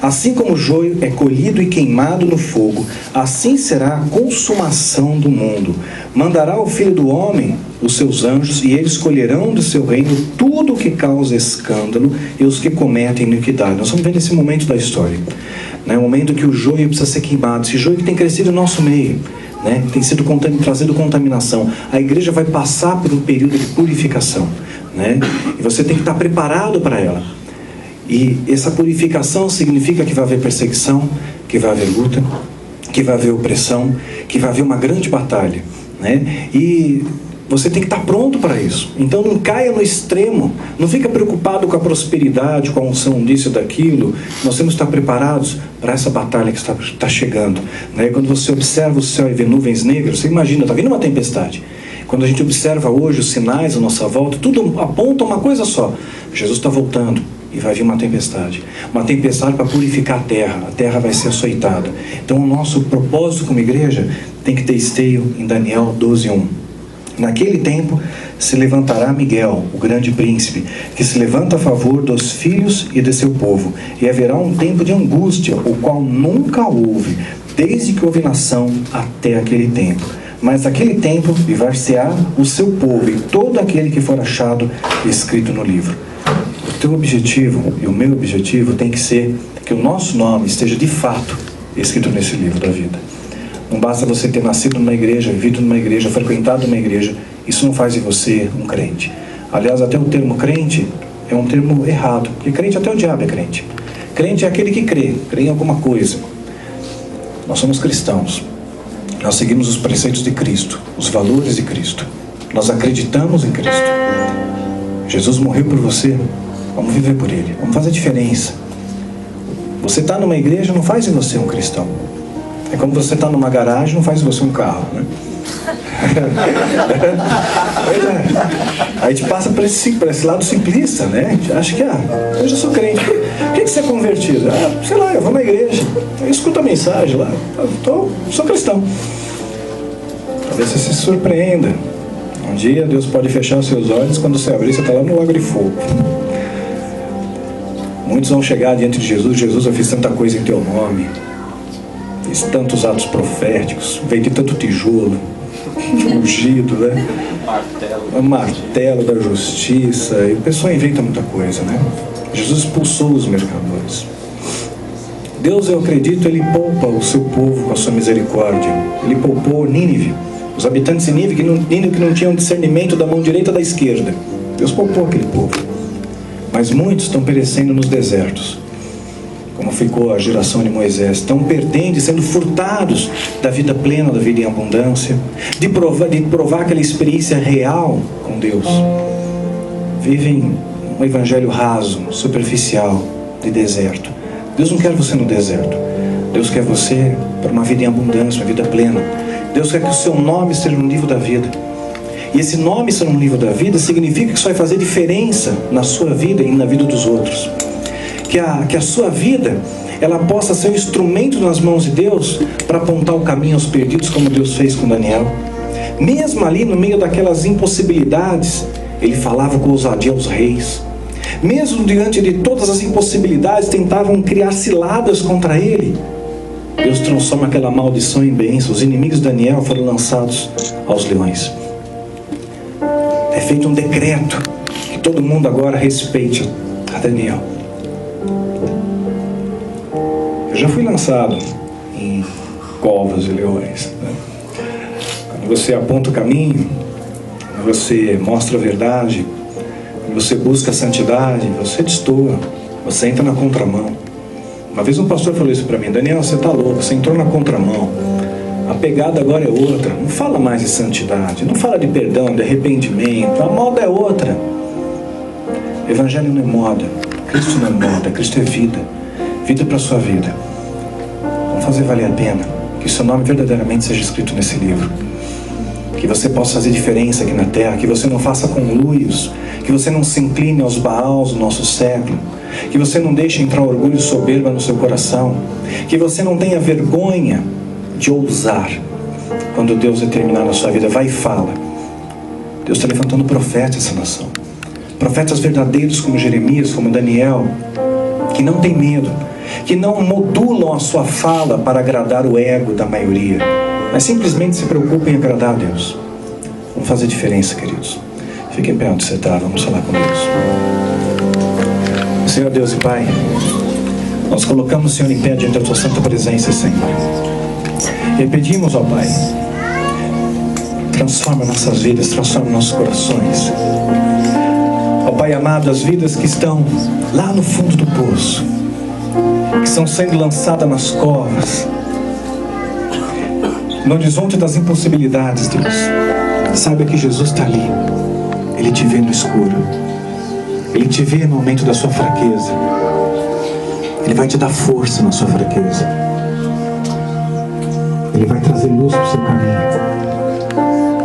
Assim como o joio é colhido e queimado no fogo, assim será a consumação do mundo. Mandará o Filho do Homem os seus anjos, e eles colherão do seu reino tudo o que causa escândalo e os que cometem iniquidade. Nós estamos vendo esse momento da história, né? O momento que o joio precisa ser queimado. Esse joio que tem crescido no nosso meio, né? Tem sido trazido contaminação. A igreja vai passar por um período de purificação, né? E você tem que estar preparado para ela. E essa purificação significa que vai haver perseguição, que vai haver luta, que vai haver opressão, que vai haver uma grande batalha, né? E você tem que estar pronto para isso. Então não caia no extremo, não fica preocupado com a prosperidade, com a unção disso e daquilo. Nós temos que estar preparados para essa batalha que está chegando, né? Quando você observa o céu e vê nuvens negras, você imagina, está vindo uma tempestade. Quando a gente observa hoje os sinais à nossa volta, tudo aponta uma coisa só: Jesus está voltando e vai vir uma tempestade para purificar a terra vai ser açoitada. Então o nosso propósito como igreja tem que ter esteio em Daniel 12:1. Naquele tempo se levantará Miguel, o grande príncipe, que se levanta a favor dos filhos e de seu povo, e haverá um tempo de angústia, o qual nunca houve, desde que houve nação até aquele tempo. Mas naquele tempo vivar-se-á o seu povo e todo aquele que for achado escrito no livro. O teu objetivo e o meu objetivo tem que ser que o nosso nome esteja de fato escrito nesse livro da vida. Não basta você ter nascido numa igreja, vivido numa igreja, frequentado uma igreja. Isso não faz de você um crente. Aliás, até o termo crente é um termo errado, porque crente, até o diabo é crente. Crente é aquele que crê em alguma coisa. Nós somos cristãos. Nós seguimos os preceitos de Cristo, os valores de Cristo. Nós acreditamos em Cristo. Jesus morreu por você. Vamos viver por Ele. Vamos fazer diferença. Você está numa igreja, não faz de você um cristão. É como você está numa garagem, não faz de você um carro, né? Aí a gente passa para esse lado simplista, né? A gente acha que, eu já sou crente. Por que você é convertido? Sei lá, eu vou na igreja, eu escuto a mensagem lá, sou cristão. Talvez você se surpreenda. Um dia Deus pode fechar os seus olhos, quando você abrir, você está lá no lago de fogo. Muitos vão chegar diante de Jesus. Jesus, eu fiz tanta coisa em teu nome, fiz tantos atos proféticos, vendi tanto tijolo, ungido, né? Martelo da justiça. E o pessoal inventa muita coisa, né? Jesus expulsou os mercadores. Deus, eu acredito, Ele poupa o seu povo com a sua misericórdia. Ele poupou Nínive, os habitantes de Nínive que não tinham discernimento da mão direita e da esquerda. Deus poupou aquele povo. Mas muitos estão perecendo nos desertos, como ficou a geração de Moisés. Estão perdendo, sendo furtados da vida plena, da vida em abundância, de provar aquela experiência real com Deus. Vivem um evangelho raso, superficial, de deserto. Deus não quer você no deserto. Deus quer você para uma vida em abundância, uma vida plena. Deus quer que o seu nome esteja no livro da vida. E esse nome estar no livro da vida significa que isso vai fazer diferença na sua vida e na vida dos outros. Que a sua vida, ela possa ser um instrumento nas mãos de Deus para apontar o caminho aos perdidos, como Deus fez com Daniel. Mesmo ali no meio daquelas impossibilidades, ele falava com ousadia aos reis. Mesmo diante de todas as impossibilidades, tentavam criar ciladas contra ele. Deus transforma aquela maldição em bênção. Os inimigos de Daniel foram lançados aos leões. É feito um decreto que todo mundo agora respeite a Daniel. Eu já fui lançado em covas de leões, né? Quando você aponta o caminho, quando você mostra a verdade, quando você busca a santidade, você destoa, você entra na contramão. Uma vez um pastor falou isso para mim: Daniel, você está louco, você entrou na contramão. A pegada agora é outra. Não fala mais de santidade, não fala de perdão, de arrependimento. A moda é outra. Evangelho não é moda, Cristo não é moda, Cristo é vida. Vida para a sua vida. Vamos fazer valer a pena. Que o seu nome verdadeiramente seja escrito nesse livro. Que você possa fazer diferença aqui na terra. Que você não faça conluios. Que você não se incline aos Baals do nosso século. Que você não deixe entrar orgulho e soberba no seu coração. Que você não tenha vergonha de ousar. Quando Deus determinar na sua vida, vai e fala. Deus está levantando profetas nessa nação. Profetas verdadeiros como Jeremias, como Daniel, que não tem medo, que não modulam a sua fala para agradar o ego da maioria, mas simplesmente se preocupam em agradar a Deus. Vamos fazer diferença, queridos. Fique em pé onde você está, vamos falar com Deus. Senhor Deus e Pai, nós colocamos o Senhor em pé diante da tua santa presença, Senhor. E pedimos, ó Pai, transforma nossas vidas, transforma nossos corações. Ó Pai amado, as vidas que estão lá no fundo do poço, que estão sendo lançadas nas covas, no horizonte das impossibilidades, Deus, saiba que Jesus está ali. Ele te vê no escuro, Ele te vê no momento da sua fraqueza, Ele vai te dar força na sua fraqueza, Ele vai trazer luz para o seu caminho,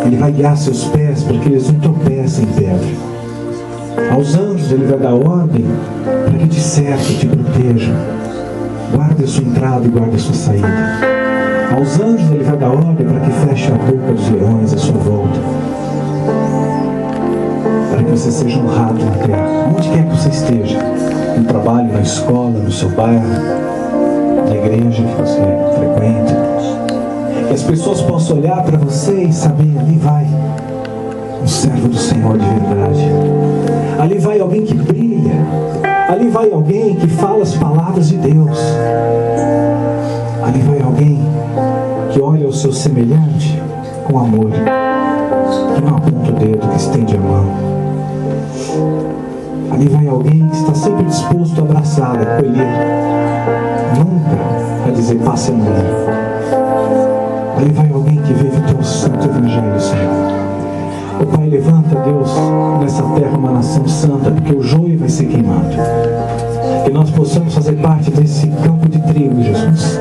Ele vai guiar seus pés para que eles não tropecem em pedra. Aos anjos Ele vai dar ordem para que te cerque, te proteja. Guarde a sua entrada e guarde a sua saída. Aos anjos Ele vai dar ordem para que feche a boca dos leões à sua volta, para que você seja honrado na terra, onde quer que você esteja, no trabalho, na escola, no seu bairro, na igreja que você frequenta. Que as pessoas possam olhar para você e saber: ali vai um servo do Senhor de verdade. Ali vai alguém que brilha. Ali vai alguém que fala as palavras de Deus. Ali vai alguém que olha o seu semelhante com amor, que não aponta o dedo, que estende a mão. Ali vai alguém que está sempre disposto a abraçar, a acolher, nunca a dizer passe amanhã. Ali vai alguém que vive o teu santo evangelho, Senhor. Ó Pai, levanta, Deus, nessa terra uma nação santa, porque o joio vai ser queimado. Que nós possamos fazer parte desse campo de trigo, Jesus.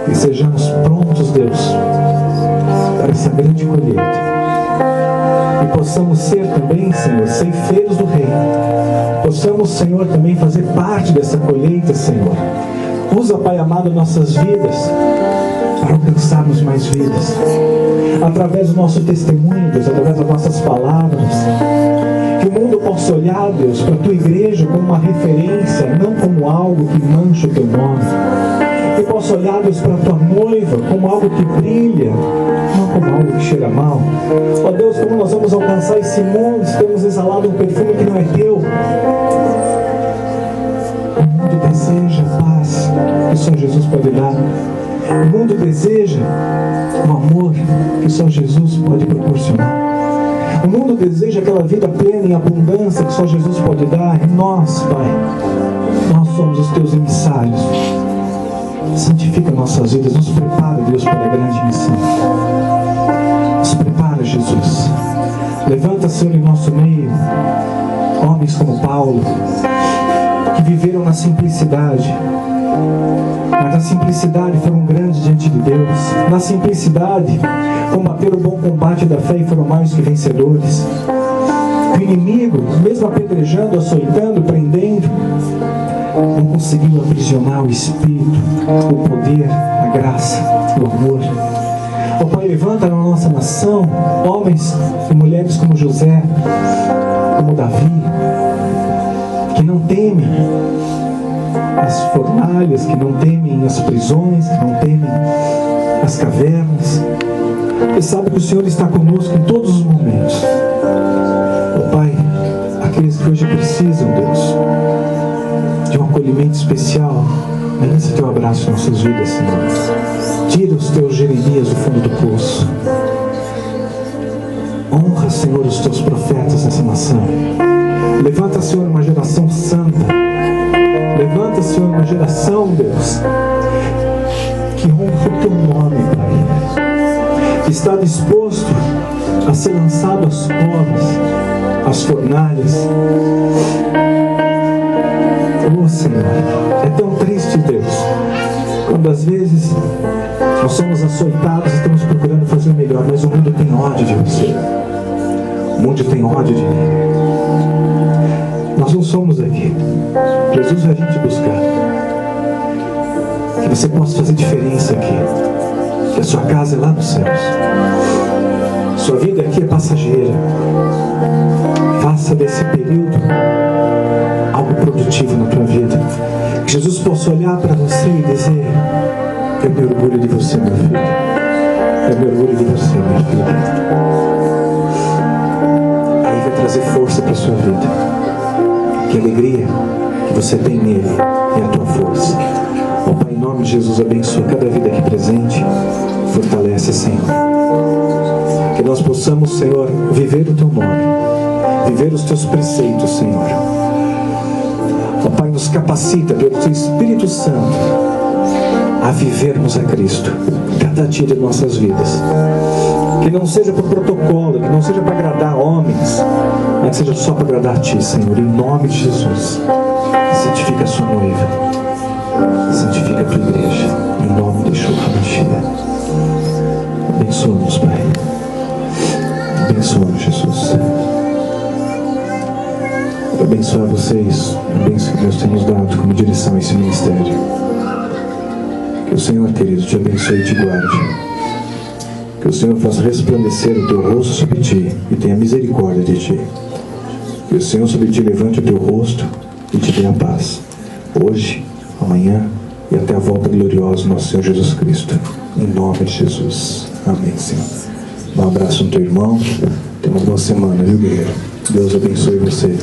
E sejamos prontos, Deus, para essa grande colheita. E possamos ser também, Senhor, ceifeiros do reino. Possamos, Senhor, também fazer parte dessa colheita, Senhor. Usa, Pai amado, nossas vidas para alcançarmos mais vidas. Através do nosso testemunho, Deus, através das nossas palavras. Que o mundo possa olhar, Deus, para a Tua igreja como uma referência, não como algo que mancha o Teu nome. Que possa olhar, Deus, para a Tua noiva como algo que brilha, não como algo que cheira mal. Ó Deus, como nós vamos alcançar esse mundo se temos exalado um perfume que não é Teu? O mundo deseja paz que só Jesus pode dar. O mundo deseja o amor que só Jesus pode proporcionar. O mundo deseja aquela vida plena em abundância que só Jesus pode dar. E nós, Pai, nós somos os Teus emissários. Santifica nossas vidas, nos prepara, Deus, para a grande missão. Nos prepara, Jesus. Levanta, Senhor, em nosso meio homens como Paulo, que viveram na simplicidade, mas na simplicidade foram grandes diante de Deus. Na simplicidade combateram o bom combate da fé e foram mais que vencedores. O inimigo, mesmo apedrejando, açoitando, prendendo, não conseguiu aprisionar o Espírito, o poder, a graça, o amor. Ó Pai, levanta na nossa nação homens e mulheres como José, como Davi, que não temem as fornalhas, que não temem as prisões, que não temem as cavernas, e sabe que o Senhor está conosco em todos os momentos. Ó Pai, aqueles que hoje precisam, Deus, de um acolhimento especial, lança Teu abraço em nossas vidas, Senhor. Tira os Teus Jeremias do fundo do poço. Honra, Senhor, os Teus profetas nessa nação. Levanta, Senhor, uma geração santa. Levanta, Senhor, uma geração, Deus, que honra o Teu nome, Pai. Que está disposto a ser lançado às covas, às fornalhas. Oh, Senhor, é tão triste, Deus, quando às vezes nós somos açoitados e estamos procurando fazer o melhor, mas o mundo tem ódio de você. O mundo tem ódio de mim. Nós não somos aqui. Jesus vai vir te buscar. Que você possa fazer diferença aqui. Que a sua casa é lá nos céus. Sua vida aqui é passageira. Faça desse período algo produtivo na tua vida. Que Jesus possa olhar para você e dizer: eu me orgulho de você, meu filho. Eu me orgulho de você, minha filha. Aí vai trazer força para a sua vida. Que alegria que você tem nele é a tua força. Ó Pai, em nome de Jesus, abençoa cada vida aqui presente. Fortalece, Senhor. Que nós possamos, Senhor, viver o Teu nome, viver os Teus preceitos, Senhor. Ó Pai, nos capacita pelo Teu Espírito Santo a vivermos a Cristo cada dia de nossas vidas. Que não seja por protocolo, que não seja para agradar homens, mas que seja só para agradar a Ti, Senhor. Em nome de Jesus, santifica a sua noiva, santifica a Tua igreja, em nome de Yeshua HaMashiach. Abençoa-nos, Pai. Abençoa-nos, Jesus. Quero abençoar vocês, a bênção que Deus tem nos dado como direção a esse ministério. Que o Senhor, querido, te abençoe e te guarde. Que o Senhor faça resplandecer o Teu rosto sobre ti e tenha misericórdia de ti. Que o Senhor sobre ti levante o Teu rosto e te dê a paz, hoje, amanhã e até a volta gloriosa do nosso Senhor Jesus Cristo. Em nome de Jesus. Amém, Senhor. Um abraço no teu irmão. Tenha uma boa semana, viu, guerreiro? Deus abençoe você.